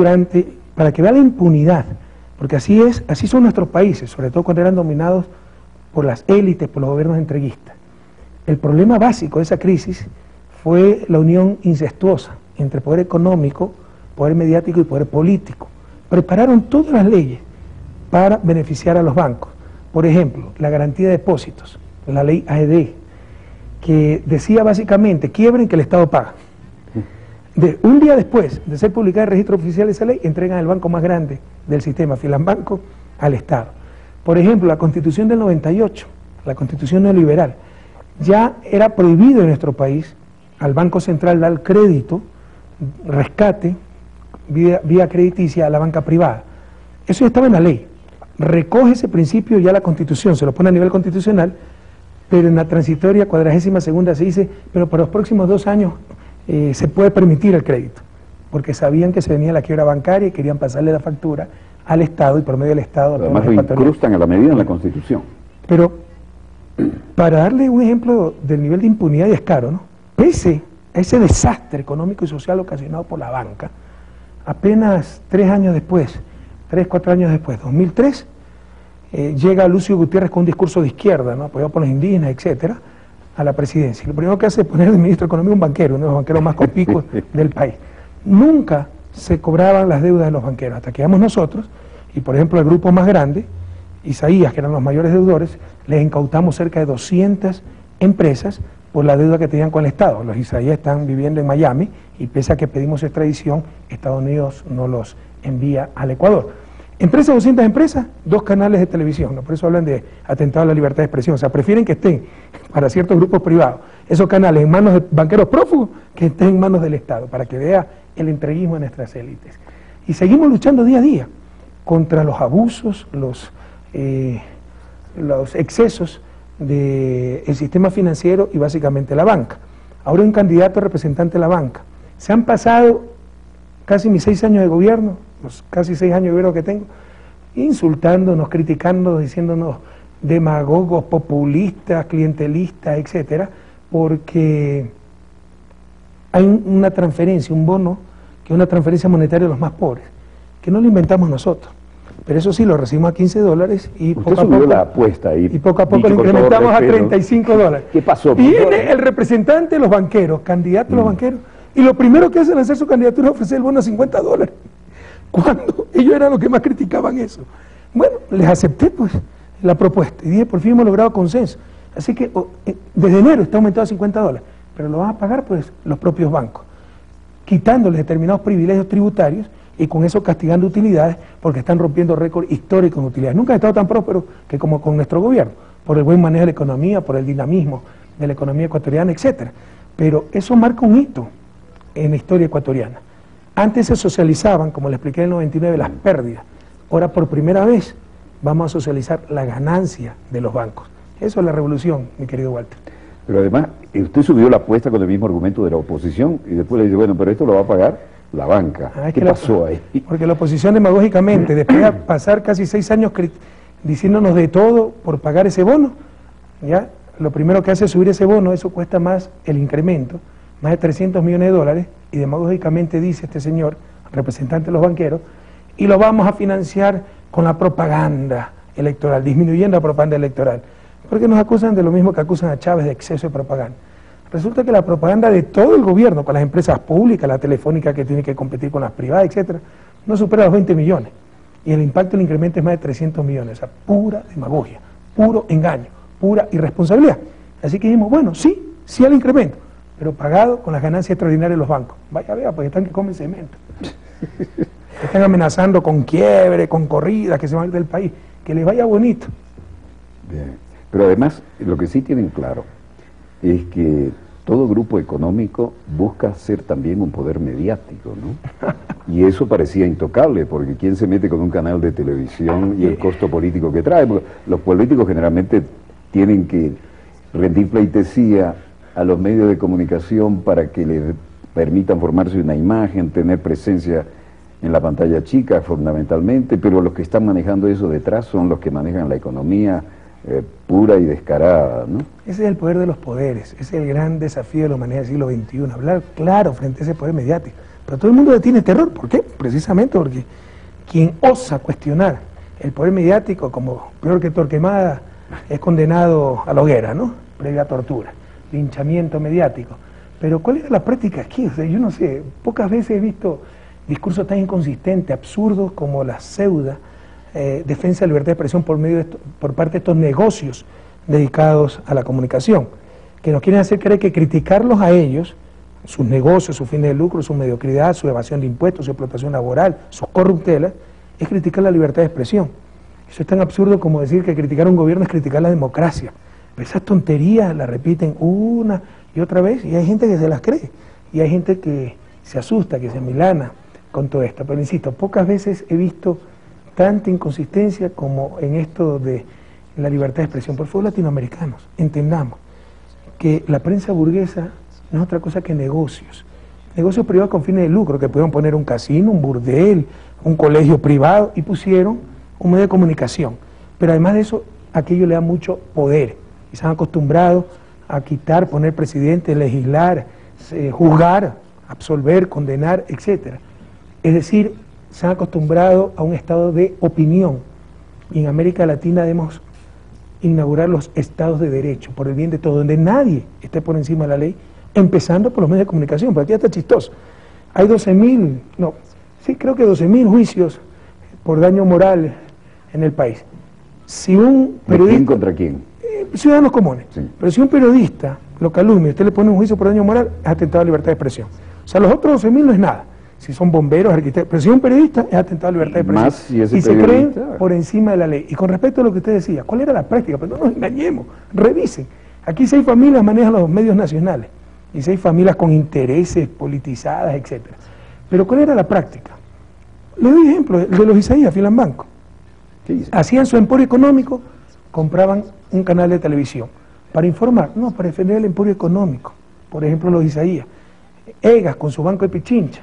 para que vea la impunidad, porque así son nuestros países, sobre todo cuando eran dominados por las élites, por los gobiernos entreguistas. El problema básico de esa crisis fue la unión incestuosa entre poder económico, poder mediático y poder político. Prepararon todas las leyes para beneficiar a los bancos. Por ejemplo, la garantía de depósitos, la ley AED, que decía básicamente, quiebren que el Estado paga. Un día después de ser publicada el registro oficial de esa ley, entregan el banco más grande del sistema, Filanbanco, al Estado. Por ejemplo, la Constitución del 98, la Constitución neoliberal, ya era prohibido en nuestro país al Banco Central dar crédito, rescate, vía crediticia a la banca privada. Eso ya estaba en la ley. Recoge ese principio ya la Constitución, se lo pone a nivel constitucional, pero en la transitoria 42ª se dice, pero para los próximos 2 años se puede permitir el crédito, porque sabían que se venía la quiebra bancaria y querían pasarle la factura al Estado y por medio del Estado. Además lo incrustan a la medida en la Constitución. Pero, para darle un ejemplo del nivel de impunidad y descaro, ¿no? Pese a ese desastre económico y social ocasionado por la banca, apenas 3 años después, 4 años después, 2003, llega Lucio Gutiérrez con un discurso de izquierda, ¿no? Apoyado por los indígenas, etcétera, a la presidencia. Lo primero que hace es poner el ministro de Economía un banquero, uno de los banqueros más conspicuos del país. Nunca se cobraban las deudas de los banqueros, hasta que llegamos nosotros, y por ejemplo el grupo más grande, Isaías, que eran los mayores deudores, les incautamos cerca de 200 empresas por la deuda que tenían con el Estado. Los Isaías están viviendo en Miami y pese a que pedimos extradición, Estados Unidos no los envía al Ecuador. Empresas, 200 empresas, 2 canales de televisión, ¿no? Por eso hablan de atentado a la libertad de expresión. O sea, prefieren que estén para ciertos grupos privados esos canales en manos de banqueros prófugos que estén en manos del Estado, para que vea el entreguismo de nuestras élites. Y seguimos luchando día a día contra los abusos, los excesos del sistema financiero y básicamente la banca. Ahora un candidato representante de la banca. Se han pasado casi mis 6 años de gobierno, los casi 6 años de gobierno que tengo, insultándonos, criticándonos, diciéndonos demagogos, populistas, clientelistas, etcétera, porque hay una transferencia, un bono, que es una transferencia monetaria de los más pobres, que no lo inventamos nosotros. Pero eso sí, lo recibimos a $15 y poco a poco, la apuesta ahí, y poco a poco lo incrementamos a $35. ¿Qué pasó? Viene el representante de los banqueros, candidato de los banqueros, y lo primero que hacen al hacer su candidatura es ofrecer el bono a $50, cuando ellos eran los que más criticaban eso. Bueno, les acepté pues la propuesta y dije, por fin hemos logrado consenso. Así que desde enero está aumentado a $50, pero lo van a pagar pues los propios bancos, quitándoles determinados privilegios tributarios y con eso castigando utilidades porque están rompiendo récord histórico en utilidades. Nunca han estado tan prósperos que como con nuestro gobierno, por el buen manejo de la economía, por el dinamismo de la economía ecuatoriana, etcétera. Pero eso marca un hito en la historia ecuatoriana. Antes se socializaban, como le expliqué en el 99, las pérdidas. Ahora por primera vez vamos a socializar la ganancia de los bancos. Eso es la revolución, mi querido Walter. Pero además, usted subió la apuesta con el mismo argumento de la oposición y después le dice, bueno, pero esto lo va a pagar la banca. ¿Qué pasó ahí? Porque la oposición demagógicamente, después de pasar casi 6 años diciéndonos de todo por pagar ese bono, ya lo primero que hace es subir ese bono, eso cuesta más el incremento, más de $300 millones, y demagógicamente dice este señor, representante de los banqueros, y lo vamos a financiar con la propaganda electoral, disminuyendo la propaganda electoral. Porque nos acusan de lo mismo que acusan a Chávez de exceso de propaganda. Resulta que la propaganda de todo el gobierno, con las empresas públicas, la telefónica que tiene que competir con las privadas, etcétera, no supera los 20 millones. Y el impacto del incremento es más de 300 millones. O sea, pura demagogia, puro engaño, pura irresponsabilidad. Así que dijimos, bueno, sí al incremento, pero pagado con las ganancias extraordinarias de los bancos. Vaya, vea, porque están que comen cemento. Están amenazando con quiebre, con corridas, que se van a ir del país. Que les vaya bonito. Bien. Pero además, lo que sí tienen claro es que todo grupo económico busca ser también un poder mediático, ¿no? Y eso parecía intocable, porque ¿quién se mete con un canal de televisión y el costo político que trae? Porque los políticos generalmente tienen que rendir pleitesía a los medios de comunicación para que le permitan formarse una imagen, tener presencia en la pantalla chica fundamentalmente, pero los que están manejando eso detrás son los que manejan la economía pura y descarada, ¿no? Ese es el poder de los poderes, ese es el gran desafío de la humanidad del siglo XXI, hablar claro frente a ese poder mediático. Pero todo el mundo le tiene terror, ¿por qué? Precisamente porque quien osa cuestionar el poder mediático, como peor que Torquemada, es condenado a la hoguera, ¿no? Previa tortura, linchamiento mediático. Pero ¿cuál era la práctica aquí? O sea, yo no sé, pocas veces he visto discursos tan inconsistentes, absurdos como la pseudo defensa de la libertad de expresión por parte de estos negocios dedicados a la comunicación, que nos quieren hacer creer que criticarlos a ellos, sus negocios, sus fines de lucro, su mediocridad, su evasión de impuestos, su explotación laboral, sus corruptelas, es criticar la libertad de expresión. Eso es tan absurdo como decir que criticar a un gobierno es criticar la democracia. Pero esas tonterías las repiten una y otra vez y hay gente que se las cree y hay gente que se asusta, que se amilana con todo esto. Pero insisto, pocas veces he visto tanta inconsistencia como en esto de la libertad de expresión. Por favor, latinoamericanos, entendamos que la prensa burguesa no es otra cosa que negocios privados con fines de lucro, que pudieron poner un casino, un burdel, un colegio privado y pusieron un medio de comunicación. Pero además de eso, aquello le da mucho poder y se han acostumbrado a quitar, poner presidente, legislar, juzgar, absolver, condenar, etcétera. Es decir, se han acostumbrado a un estado de opinión y en América Latina debemos inaugurar los estados de derecho por el bien de todos, donde nadie esté por encima de la ley, empezando por los medios de comunicación, porque aquí está chistoso. Hay 12.000 juicios por daño moral en el país. Si un periodista... ¿Quién contra quién? Ciudadanos comunes. Sí. Pero si un periodista lo calumnia, usted le pone un juicio por daño moral, es atentado a la libertad de expresión. O sea, los otros 12.000 no es nada. Si son bomberos, arquitectos, pero si un periodista es atentado a la libertad de expresión. Más si ese y se creen por encima de la ley. Y con respecto a lo que usted decía, ¿cuál era la práctica? Pero no nos engañemos, revisen. Aquí 6 familias manejan los medios nacionales y 6 familias con intereses politizadas, etcétera. Pero ¿cuál era la práctica? Le doy ejemplo, el de los Isaías, Filambanco. Hacían su emporio económico, compraban un canal de televisión. ¿Para informar? No, para defender el emporio económico. Por ejemplo, los Isaías. Egas, con su banco de Pichincha,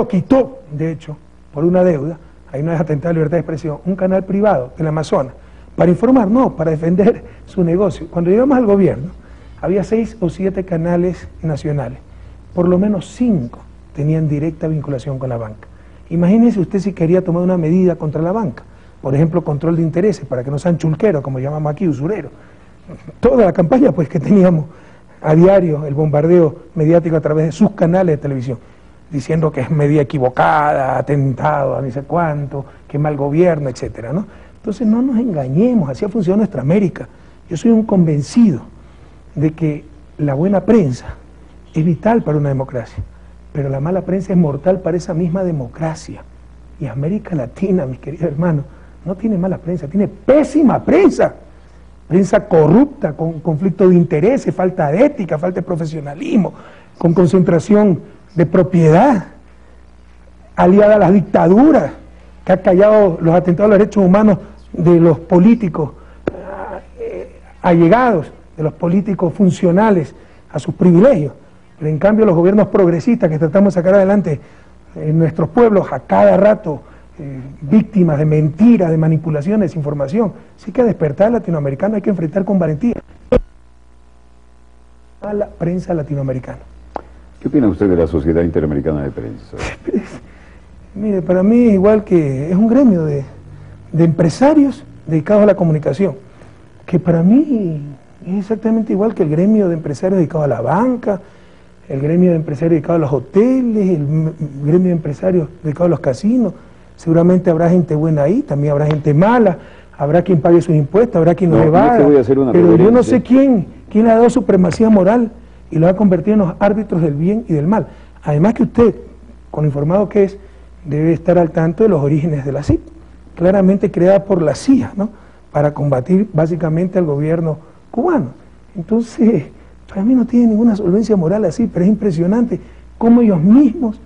quitó, de hecho, por una deuda, ahí no es atentado a la libertad de expresión, un canal privado en la Amazonas. ¿Para informar? No, para defender su negocio. Cuando llegamos al gobierno, había 6 o 7 canales nacionales. Por lo menos 5 tenían directa vinculación con la banca. Imagínese usted si quería tomar una medida contra la banca. Por ejemplo, control de intereses, para que no sean chulqueros, como llamamos aquí, usureros. Toda la campaña pues que teníamos a diario, el bombardeo mediático a través de sus canales de televisión, diciendo que es medida equivocada, atentado a no sé cuánto, que mal gobierno, etcétera, ¿no? Entonces no nos engañemos, así ha funcionado nuestra América. Yo soy un convencido de que la buena prensa es vital para una democracia, pero la mala prensa es mortal para esa misma democracia. Y América Latina, mis queridos hermanos, no tiene mala prensa, tiene pésima prensa. Prensa corrupta, con conflicto de intereses, falta de ética, falta de profesionalismo, con concentración de propiedad, aliada a las dictaduras, que ha callado los atentados a los derechos humanos de los políticos allegados, de los políticos funcionales a sus privilegios. Pero en cambio los gobiernos progresistas que tratamos de sacar adelante en nuestros pueblos a cada rato, víctimas de mentiras, de manipulación, de desinformación. Sí que despertar al latinoamericano hay que enfrentar con valentía a la prensa latinoamericana. ¿Qué opina usted de la Sociedad Interamericana de Prensa? Mire, para mí es igual que es un gremio de empresarios dedicados a la comunicación, que para mí es exactamente igual que el gremio de empresarios dedicados a la banca, el gremio de empresarios dedicados a los hoteles, el gremio de empresarios dedicados a los casinos. Seguramente habrá gente buena ahí, también habrá gente mala, habrá quien pague sus impuestos, habrá quien los evada, pero yo no sé quién le ha dado supremacía moral y lo ha convertido en los árbitros del bien y del mal. Además que usted, con lo informado que es, debe estar al tanto de los orígenes de la CIP, claramente creada por la CIA, ¿no?, para combatir básicamente al gobierno cubano. Entonces, para mí no tiene ninguna solvencia moral así, pero es impresionante cómo ellos mismos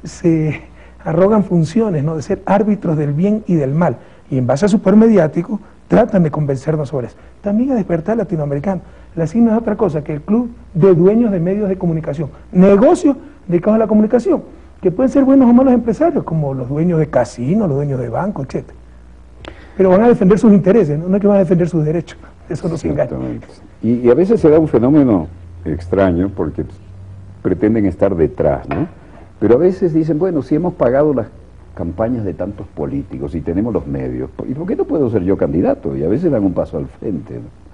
se arrogan funciones, ¿no?, de ser árbitros del bien y del mal, y en base a su poder mediático tratan de convencernos sobre eso. También a despertar al latinoamericano. La SIG no es otra cosa que el club de dueños de medios de comunicación, negocios dedicados a la comunicación, que pueden ser buenos o malos empresarios, como los dueños de casinos, los dueños de bancos, etc. Pero van a defender sus intereses, no es que van a defender sus derechos, eso no se engaña. Y a veces se da un fenómeno extraño, porque pretenden estar detrás, ¿no? Pero a veces dicen, bueno, si hemos pagado las campañas de tantos políticos y tenemos los medios, ¿y por qué no puedo ser yo candidato? Y a veces dan un paso al frente, ¿no?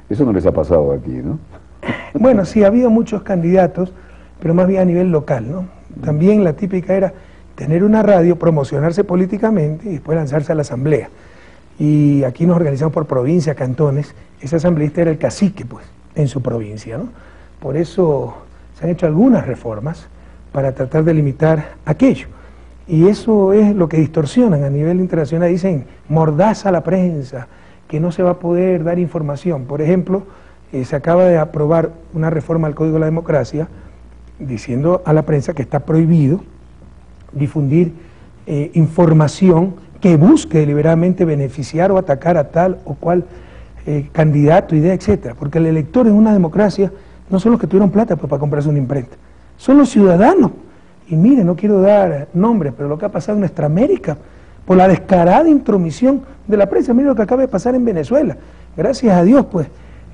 Eso no les ha pasado aquí, ¿no? Bueno, sí, ha habido muchos candidatos, pero más bien a nivel local, ¿no? También la típica era tener una radio, promocionarse políticamente y después lanzarse a la asamblea. Y aquí nos organizamos por provincia, cantones. Ese asambleísta era el cacique, pues, en su provincia, ¿no? Por eso se han hecho algunas reformas para tratar de limitar aquello. Y eso es lo que distorsionan a nivel internacional. Dicen, mordaza a la prensa, que no se va a poder dar información. Por ejemplo, se acaba de aprobar una reforma al Código de la Democracia diciendo a la prensa que está prohibido difundir información que busque deliberadamente beneficiar o atacar a tal o cual candidato, idea, etcétera. Porque el elector en una democracia no son los que tuvieron plata pues, para comprarse una imprenta, son los ciudadanos. Y mire, no quiero dar nombres, pero lo que ha pasado en nuestra América, por la descarada intromisión de la prensa, mire lo que acaba de pasar en Venezuela. Gracias a Dios, pues,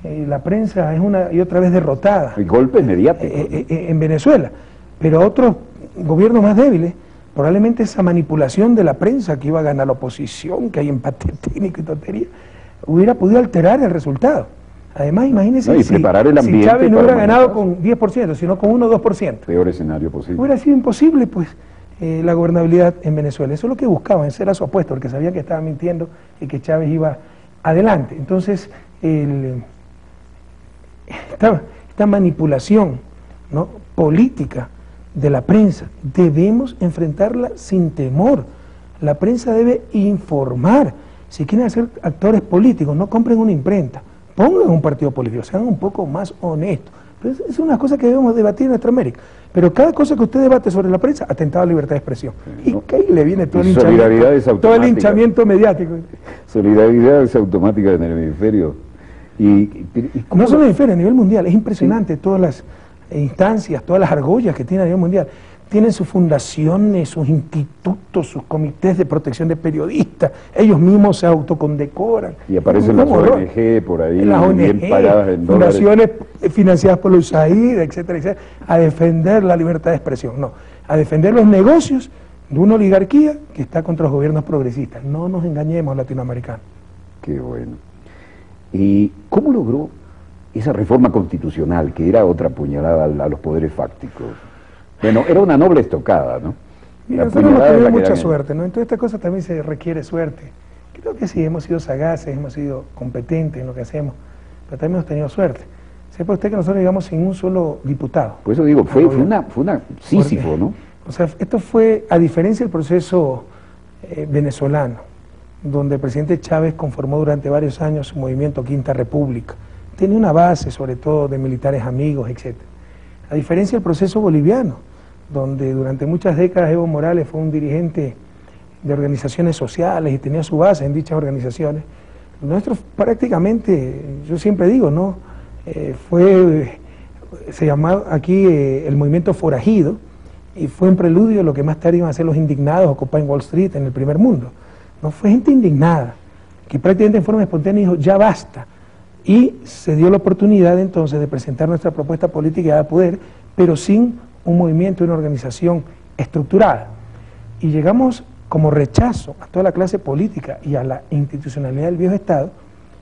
la prensa es una y otra vez derrotada. Y golpes mediáticos. En Venezuela. Pero otros gobiernos más débiles, probablemente esa manipulación de la prensa que iba a ganar la oposición, que hay empate técnico y tontería, hubiera podido alterar el resultado. Además, imagínense si Chávez no hubiera ganado con 10%, sino con 1 o 2%. Peor escenario posible. Hubiera sido imposible, pues, la gobernabilidad en Venezuela. Eso es lo que buscaban, ese era su apuesta, porque sabían que estaba mintiendo y que Chávez iba adelante. Entonces, esta manipulación, ¿no?, política de la prensa, debemos enfrentarla sin temor. La prensa debe informar. Si quieren ser actores políticos, no compren una imprenta, pongan un partido político, sean un poco más honestos. Pero es una cosa que debemos debatir en nuestra América. Pero cada cosa que usted debate sobre la prensa, atentado a la libertad de expresión. ¿No? Y que ahí le viene todo el hinchamiento mediático. Solidaridad es automática en el hemisferio. No solo en el hemisferio, a nivel mundial. Es impresionante todas las instancias, todas las argollas que tiene a nivel mundial. Tienen sus fundaciones, sus institutos, sus comités de protección de periodistas, ellos mismos se autocondecoran. Y aparecen las ONG por ahí, las ONG, bien pagadas en fundaciones financiadas por la USAID, etcétera, etcétera, a defender la libertad de expresión, no, a defender los negocios de una oligarquía que está contra los gobiernos progresistas. No nos engañemos, latinoamericanos. Qué bueno. ¿Y cómo logró esa reforma constitucional, que era otra puñalada a los poderes fácticos? Bueno, era una noble estocada, ¿no? Mira, nosotros hemos tenido mucha suerte, ¿no? En toda esta cosa también se requiere suerte. Creo que sí, hemos sido sagaces, hemos sido competentes en lo que hacemos, pero también hemos tenido suerte. Sepa usted que nosotros llegamos sin un solo diputado. Por eso digo, fue una Sísifo, ¿no? O sea, esto fue, a diferencia del proceso venezolano, donde el presidente Chávez conformó durante varios años su movimiento Quinta República. Tenía una base, sobre todo, de militares amigos, etc. A diferencia del proceso boliviano, donde durante muchas décadas Evo Morales fue un dirigente de organizaciones sociales y tenía su base en dichas organizaciones, nuestro prácticamente, yo siempre digo, ¿no? Se llamaba aquí el movimiento forajido, y fue un preludio de lo que más tarde iban a ser los indignados Occupy Wall Street en el primer mundo. No fue gente indignada, que prácticamente en forma espontánea dijo, ya basta, y se dio la oportunidad entonces de presentar nuestra propuesta política de poder, pero sin un movimiento, una organización estructurada. Y llegamos como rechazo a toda la clase política y a la institucionalidad del viejo Estado,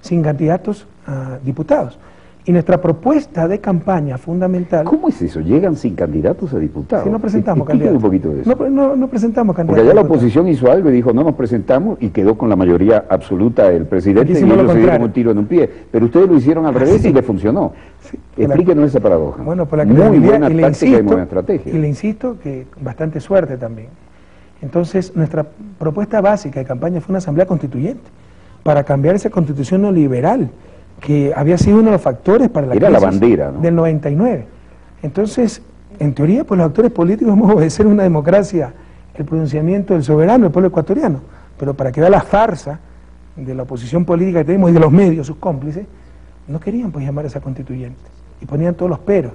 sin candidatos a diputados. Y nuestra propuesta de campaña fundamental... ¿Cómo es eso? ¿Llegan sin candidatos a diputados? Si no presentamos candidatos. Un poquito de eso. No presentamos candidatos. Porque allá la oposición hizo algo y dijo, no nos presentamos, y quedó con la mayoría absoluta el presidente, y ellos se dieron un tiro en un pie. Pero ustedes lo hicieron al revés y le funcionó. Sí. Explíquenos esa paradoja. Bueno, por la muy buena táctica y buena estrategia. Y le insisto que bastante suerte también. Entonces, nuestra propuesta básica de campaña fue una asamblea constituyente, para cambiar esa constitución neoliberal, que había sido uno de los factores para la crisis la bandera, ¿no?, del 99. Entonces, en teoría, pues los actores políticos hemos de obedecer una democracia, el pronunciamiento del soberano, del pueblo ecuatoriano, pero para que vea la farsa de la oposición política que tenemos y de los medios, sus cómplices, no querían pues llamar a esa constituyente y ponían todos los peros.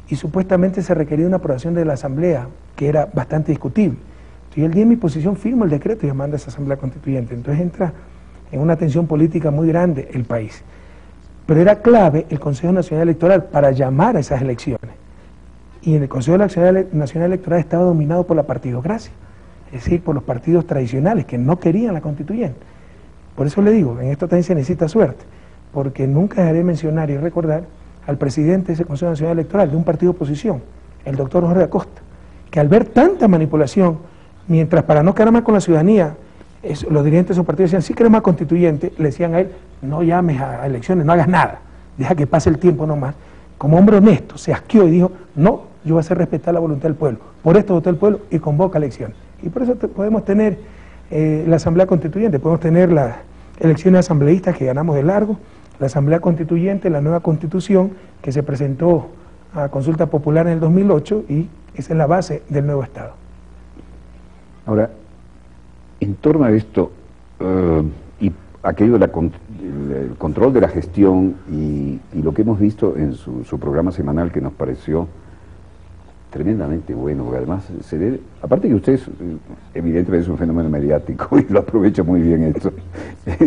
Y supuestamente se requería una aprobación de la Asamblea, que era bastante discutible. Entonces, el día de mi posición firmo el decreto llamando a esa Asamblea Constituyente. Entonces entra en una tensión política muy grande el país. Pero era clave el Consejo Nacional Electoral para llamar a esas elecciones. Y en el Consejo Nacional Electoral estaba dominado por la partidocracia, es decir, por los partidos tradicionales que no querían la constituyente. Por eso le digo, en esto también se necesita suerte, porque nunca dejaré de mencionar y recordar al presidente de ese Consejo Nacional Electoral, de un partido de oposición, el doctor Jorge Acosta, que al ver tanta manipulación, mientras para no quedar mal con la ciudadanía, los dirigentes de su partido decían, sí queremos más constituyente, le decían a él, no llames a elecciones, no hagas nada, deja que pase el tiempo nomás. Como hombre honesto, se asqueó y dijo, no, yo voy a hacer respetar la voluntad del pueblo, por esto votó el pueblo y convoca elecciones. Y por eso podemos tener la Asamblea Constituyente, podemos tener las elecciones asambleístas que ganamos de largo, la Asamblea Constituyente, la nueva Constitución que se presentó a consulta popular en el 2008 y esa es la base del nuevo Estado. Ahora, en torno a esto y aquello del control de la gestión y lo que hemos visto en su programa semanal que nos pareció tremendamente bueno, porque además se ve, aparte que usted evidentemente es un fenómeno mediático y lo aprovecha muy bien esto,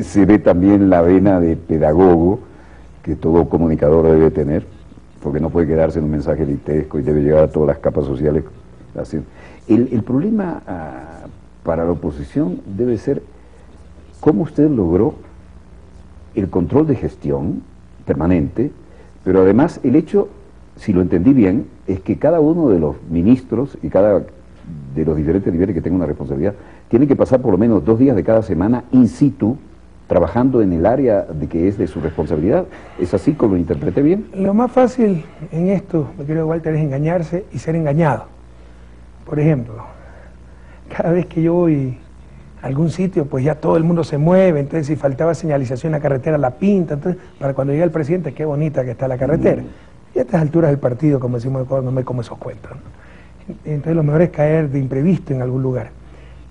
se ve también la vena de pedagogo que todo comunicador debe tener, porque no puede quedarse en un mensaje litesco y debe llegar a todas las capas sociales. El problema para la oposición debe ser cómo usted logró el control de gestión permanente, pero además el hecho, si lo entendí bien, es que cada uno de los ministros y cada de los diferentes niveles que tenga una responsabilidad tiene que pasar por lo menos 2 días de cada semana in situ, trabajando en el área de que es de su responsabilidad. ¿Es así como lo interpreté bien? Lo más fácil en esto, mi querido Walter, es engañarse y ser engañado. Por ejemplo, cada vez que yo voy a algún sitio, pues ya todo el mundo se mueve, entonces si faltaba señalización en la carretera la pinta, entonces para cuando llega el presidente, qué bonita que está la carretera. Y a estas alturas del partido, como decimos, no me como esos cuentos, ¿no? Entonces lo mejor es caer de imprevisto en algún lugar.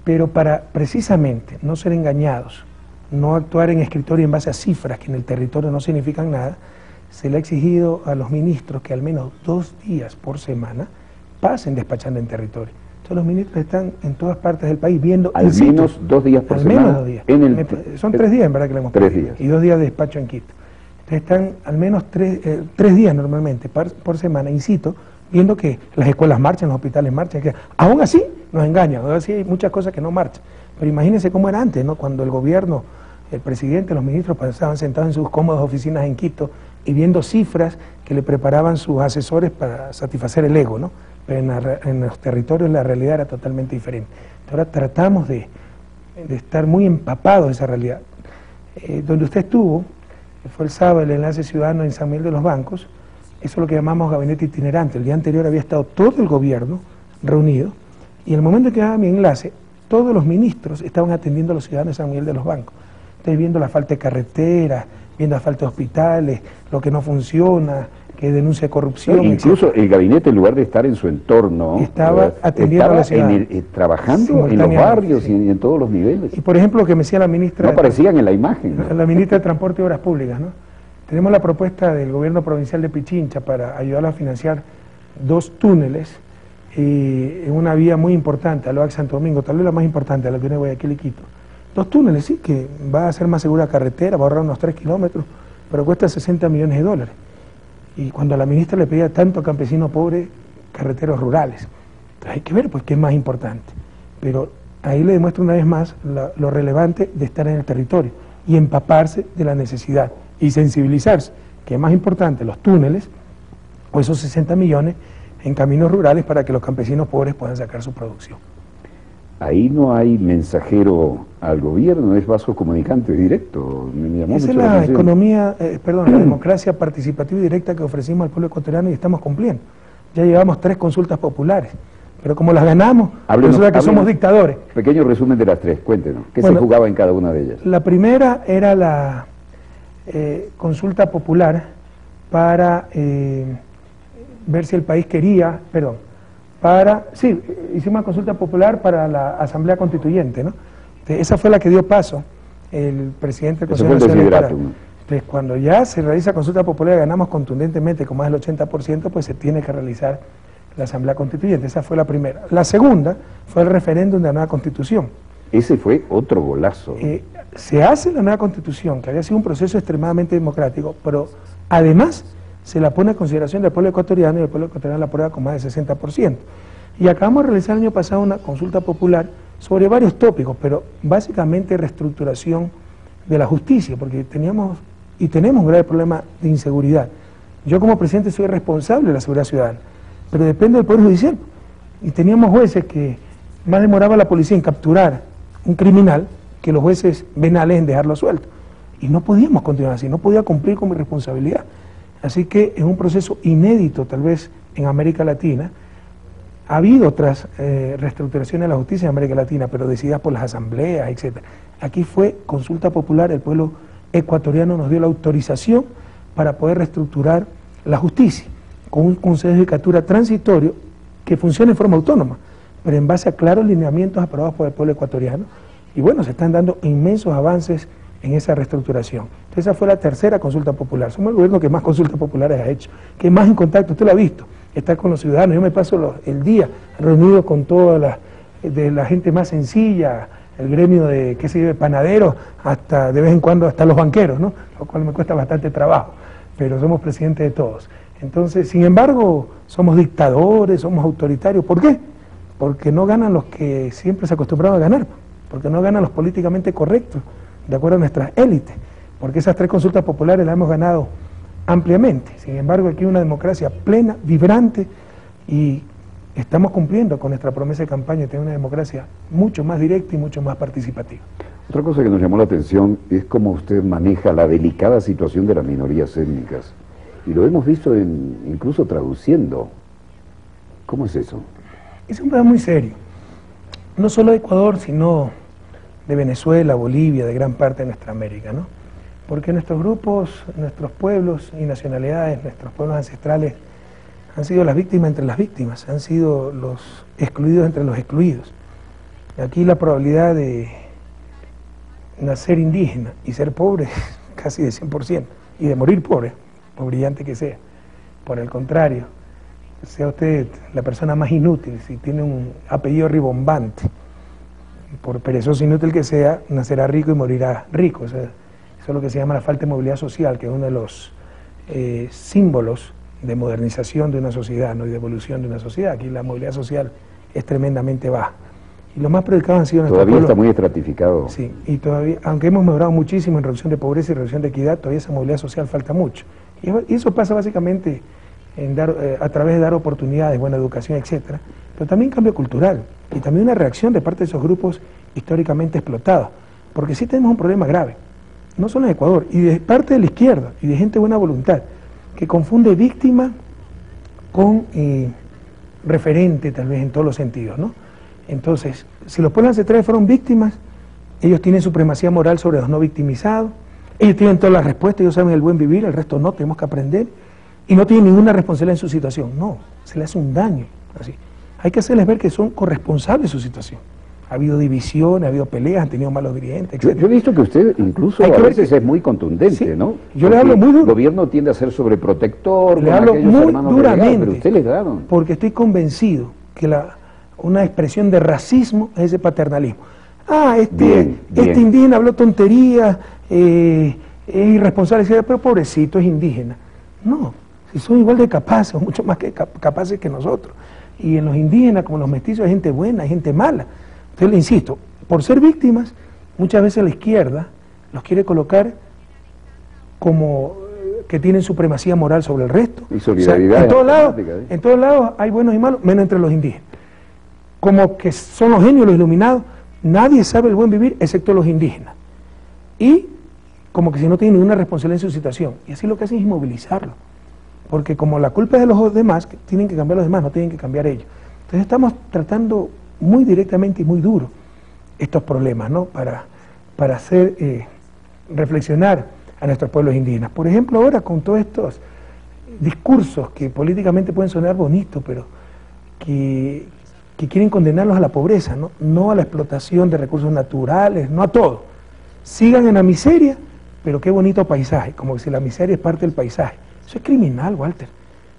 Pero para precisamente no ser engañados, no actuar en escritorio en base a cifras que en el territorio no significan nada, se le ha exigido a los ministros que al menos 2 días por semana pasen despachando en territorio. Entonces los ministros están en todas partes del país viendo... Al menos 2 días por semana. Al menos 2 días. Son 3 días en verdad que le hemos pedido. 3 días. Y 2 días de despacho en Quito. Entonces están al menos 3 días normalmente por semana, incito, viendo que las escuelas marchan, los hospitales marchan, que aún así nos engañan, aún así hay muchas cosas que no marchan. Pero imagínense cómo era antes, ¿no? Cuando el gobierno, el presidente, los ministros estaban sentados en sus cómodas oficinas en Quito y viendo cifras que le preparaban sus asesores para satisfacer el ego, ¿no? Pero en los territorios la realidad era totalmente diferente. Ahora tratamos de estar muy empapados de esa realidad. Donde usted estuvo, fue el sábado el enlace ciudadano en San Miguel de los Bancos, eso es lo que llamamos gabinete itinerante. El día anterior había estado todo el gobierno reunido y en el momento en que daba mi enlace, todos los ministros estaban atendiendo a los ciudadanos de San Miguel de los Bancos. Entonces viendo la falta de carreteras, viendo la falta de hospitales, lo que no funciona, que denuncia corrupción. Incluso el gabinete, en lugar de estar en su entorno, estaba atendiendo a la ciudad, trabajando en los barrios y en todos los niveles. Y por ejemplo, lo que me decía la ministra... No aparecían en la imagen, ¿no? La ministra de Transporte y Obras Públicas, ¿no? Tenemos la propuesta del gobierno provincial de Pichincha para ayudarla a financiar 2 túneles en una vía muy importante, a Loac Santo Domingo, tal vez la más importante, la que une Guayaquil y Quito. 2 túneles, sí, que va a ser más segura la carretera, va a ahorrar unos 3 kilómetros, pero cuesta $60 millones. Y cuando a la ministra le pedía tanto a campesinos pobres, carreteros rurales. Entonces hay que ver pues qué es más importante. Pero ahí le demuestro una vez más lo relevante de estar en el territorio y empaparse de la necesidad y sensibilizarse, que es más importante los túneles o esos 60 millones en caminos rurales para que los campesinos pobres puedan sacar su producción. Ahí no hay mensajero al gobierno, es vaso comunicante directo. Esa es la economía, la democracia participativa y directa que ofrecimos al pueblo ecuatoriano y estamos cumpliendo. Ya llevamos 3 consultas populares, pero como las ganamos, resulta que somos dictadores. Pequeño resumen de las 3, cuéntenos. ¿Qué se jugaba en cada una de ellas? La primera era la consulta popular para ver si el país quería, hicimos una consulta popular para la Asamblea Constituyente, ¿no? Esa fue la que dio paso el presidente del Consejo Nacional Electoral. Entonces, cuando ya se realiza consulta popular y ganamos contundentemente con más del 80%, pues se tiene que realizar la Asamblea Constituyente. Esa fue la primera. La segunda fue el referéndum de la nueva Constitución. Ese fue otro golazo. Se hace la nueva Constitución, que había sido un proceso extremadamente democrático, pero además se la pone a consideración del pueblo ecuatoriano y el pueblo ecuatoriano la aprueba con más del 60%. Y acabamos de realizar el año pasado una consulta popular sobre varios tópicos, pero básicamente reestructuración de la justicia, porque teníamos y tenemos un grave problema de inseguridad. Yo como presidente soy responsable de la seguridad ciudadana, pero depende del Poder Judicial. Y teníamos jueces que más demoraba la policía en capturar un criminal que los jueces venales en dejarlo suelto. Y no podíamos continuar así, no podía cumplir con mi responsabilidad. Así que es un proceso inédito tal vez en América Latina. Ha habido otras reestructuraciones de la justicia en América Latina, pero decididas por las asambleas, etc. Aquí fue consulta popular, el pueblo ecuatoriano nos dio la autorización para poder reestructurar la justicia, con un consejo de judicatura transitorio que funcione en forma autónoma, pero en base a claros lineamientos aprobados por el pueblo ecuatoriano. Y bueno, se están dando inmensos avances en esa reestructuración. Entonces esa fue la tercera consulta popular. Somos el gobierno que más consultas populares ha hecho, que más en contacto, usted lo ha visto, está con los ciudadanos. Yo me paso el día reunido con toda la gente más sencilla, el gremio de, qué sé yo, de panaderos, hasta de vez en cuando hasta los banqueros, ¿no? Lo cual me cuesta bastante trabajo, pero somos presidentes de todos. Entonces, sin embargo, somos dictadores, somos autoritarios. ¿Por qué? Porque no ganan los que siempre se acostumbraban a ganar, porque no ganan los políticamente correctos, de acuerdo a nuestras élites, porque esas tres consultas populares las hemos ganado ampliamente. Sin embargo, aquí hay una democracia plena, vibrante, y estamos cumpliendo con nuestra promesa de campaña de tener una democracia mucho más directa y mucho más participativa. Otra cosa que nos llamó la atención es cómo usted maneja la delicada situación de las minorías étnicas. Y lo hemos visto incluso traduciendo. ¿Cómo es eso? Es un problema muy serio. No solo de Ecuador, sino de Venezuela, Bolivia, de gran parte de nuestra América, ¿no? Porque nuestros grupos, nuestros pueblos y nacionalidades, nuestros pueblos ancestrales, han sido las víctimas entre las víctimas, han sido los excluidos entre los excluidos. Aquí la probabilidad de nacer indígena y ser pobre es casi de 100%, y de morir pobre, por brillante que sea. Por el contrario, sea usted la persona más inútil, si tiene un apellido ribombante, por perezoso inútil que sea, nacerá rico y morirá rico. O sea, eso es lo que se llama la falta de movilidad social, que es uno de los símbolos de modernización de una sociedad, ¿no? Y de evolución de una sociedad. Aquí la movilidad social es tremendamente baja. Y los más predicados han sido nuestros Todavía pueblos. Está muy estratificado. Sí, y todavía, aunque hemos mejorado muchísimo en reducción de pobreza y reducción de equidad, todavía esa movilidad social falta mucho. Y eso pasa básicamente a través de dar oportunidades, buena educación, etcétera, pero también cambio cultural y también una reacción de parte de esos grupos históricamente explotados, porque sí tenemos un problema grave, no solo en Ecuador, y de parte de la izquierda y de gente de buena voluntad, que confunde víctima con referente tal vez en todos los sentidos, ¿no? Entonces, si los pueblos ancestrales fueron víctimas, ellos tienen supremacía moral sobre los no victimizados, ellos tienen todas las respuestas, ellos saben el buen vivir, el resto no, tenemos que aprender, y no tienen ninguna responsabilidad en su situación. No, se les hace un daño, así. Hay que hacerles ver que son corresponsables de su situación. Ha habido divisiones, ha habido peleas, han tenido malos dirigentes, etc. Yo he visto que usted incluso a veces es muy contundente, sí, ¿no? Yo le hablo muy duro. El gobierno tiende a ser sobreprotector, le hablo muy duramente, pero usted le daron. Porque estoy convencido que una expresión de racismo es ese paternalismo. Este indígena habló tonterías, es irresponsable, pero pobrecito, es indígena. No, si son igual de capaces, mucho más capaces que nosotros. Y en los indígenas, como los mestizos, hay gente buena, hay gente mala. Entonces le insisto, por ser víctimas, muchas veces la izquierda los quiere colocar como que tienen supremacía moral sobre el resto. Y solidaridad. O sea, en todos lados hay buenos y malos, menos entre los indígenas. Como que son los genios, los iluminados, nadie sabe el buen vivir excepto los indígenas. Y como que si no tienen ninguna responsabilidad en su situación. Y así lo que hacen es inmovilizarlo. Porque como la culpa es de los demás, tienen que cambiar los demás, no tienen que cambiar ellos. Entonces estamos tratando muy directamente y muy duro estos problemas, ¿no? Para hacer reflexionar a nuestros pueblos indígenas. Por ejemplo, ahora con todos estos discursos que políticamente pueden sonar bonitos, pero que quieren condenarlos a la pobreza, ¿no? No a la explotación de recursos naturales, no a todo. Sigan en la miseria pero qué bonito paisaje, como si la miseria es parte del paisaje. Eso es criminal, Walter.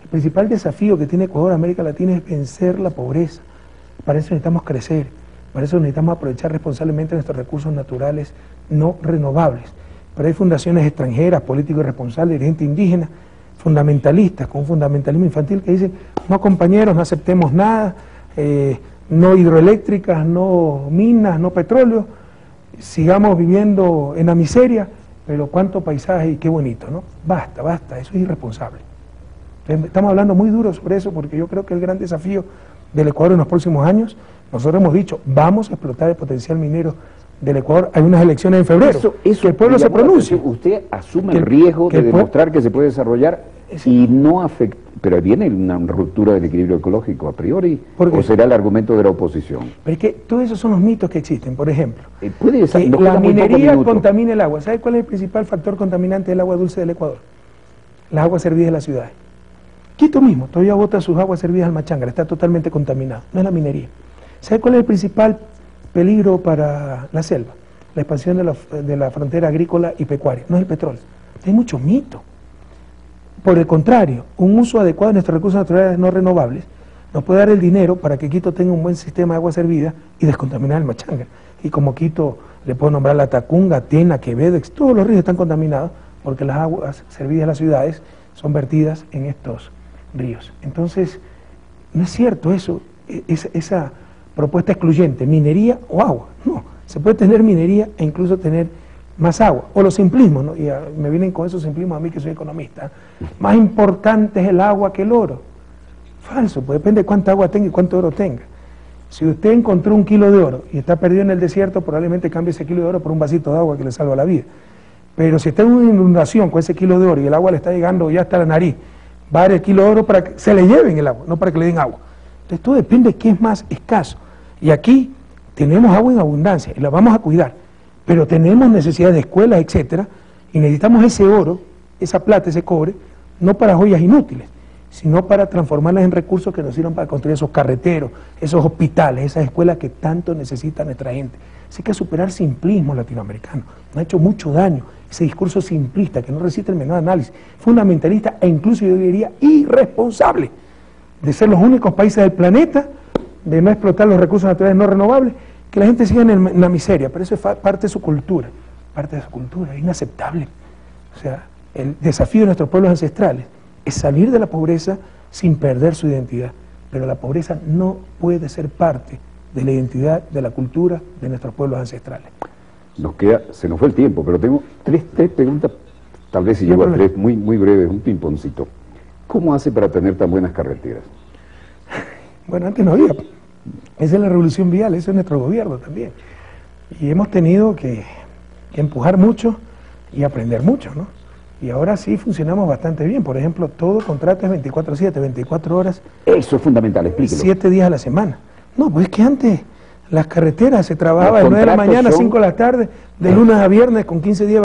El principal desafío que tiene Ecuador, América Latina, es vencer la pobreza. Para eso necesitamos crecer, para eso necesitamos aprovechar responsablemente nuestros recursos naturales no renovables. Pero hay fundaciones extranjeras, políticos responsables, gente indígena, fundamentalistas, con un fundamentalismo infantil que dicen, no compañeros, no aceptemos nada, no hidroeléctricas, no minas, no petróleo, sigamos viviendo en la miseria, pero cuánto paisaje y qué bonito, ¿no? Basta, basta, eso es irresponsable. Estamos hablando muy duro sobre eso porque yo creo que el gran desafío del Ecuador en los próximos años, nosotros hemos dicho, vamos a explotar el potencial minero del Ecuador. Hay unas elecciones en febrero, que el pueblo se pronuncie. Usted asume el riesgo de demostrar que se puede desarrollar y no afecta, pero viene una ruptura del equilibrio ecológico a priori, o será el argumento de la oposición. Pero es que todos esos son los mitos que existen. Por ejemplo, puede ser, que la minería contamina el agua. ¿Sabe cuál es el principal factor contaminante del agua dulce del Ecuador? Las aguas servidas de las ciudades. Quito mismo todavía bota sus aguas servidas al Machangara, está totalmente contaminado, no es la minería. ¿Sabe cuál es el principal peligro para la selva? La expansión de la frontera agrícola y pecuaria, no es el petróleo. Hay mucho mito. Por el contrario, un uso adecuado de nuestros recursos naturales no renovables nos puede dar el dinero para que Quito tenga un buen sistema de agua servida y descontaminar el Machangara. Y como Quito le puedo nombrar la Tacunga, Tena, Quevedo, todos los ríos están contaminados porque las aguas servidas de las ciudades son vertidas en estos ríos. Entonces, no es cierto eso, esa propuesta excluyente, minería o agua. No, se puede tener minería e incluso tener más agua. O los simplismos, ¿no? Y me vienen con esos simplismos a mí que soy economista. Más importante es el agua que el oro. Falso, pues depende de cuánta agua tenga y cuánto oro tenga. Si usted encontró 1 kilo de oro y está perdido en el desierto, probablemente cambie ese kilo de oro por un vasito de agua que le salva la vida. Pero si está en una inundación con ese kilo de oro y el agua le está llegando ya hasta la nariz, va a dar el kilo de oro para que se le lleven el agua, no para que le den agua. Entonces todo depende de qué es más escaso. Y aquí tenemos agua en abundancia y la vamos a cuidar, pero tenemos necesidad de escuelas, etcétera, y necesitamos ese oro, esa plata, ese cobre, no para joyas inútiles, sino para transformarlas en recursos que nos sirvan para construir esos carreteros, esos hospitales, esas escuelas que tanto necesita nuestra gente. Así que superar simplismo latinoamericano, nos ha hecho mucho daño, ese discurso simplista que no resiste el menor análisis, fundamentalista e incluso yo diría irresponsable, de ser los únicos países del planeta, de no explotar los recursos naturales no renovables, que la gente siga en la miseria, pero eso es parte de su cultura, es inaceptable. O sea, el desafío de nuestros pueblos ancestrales es salir de la pobreza sin perder su identidad, pero la pobreza no puede ser parte de la identidad, de la cultura de nuestros pueblos ancestrales. Se nos fue el tiempo, pero tengo tres preguntas, tal vez si llego a tres, muy breves, un pimponcito. ¿Cómo hace para tener tan buenas carreteras? Bueno, antes no había. Esa es la revolución vial, ese es nuestro gobierno también. Y hemos tenido que empujar mucho y aprender mucho, ¿no? Y ahora sí funcionamos bastante bien. Por ejemplo, todo contrato es 24/7, 24 horas. Eso es fundamental, explíquelo. 7 días a la semana. No, pues es que antes las carreteras se trabajaba de 9 de la mañana a 5 de la tarde, de lunes a viernes con 15 días.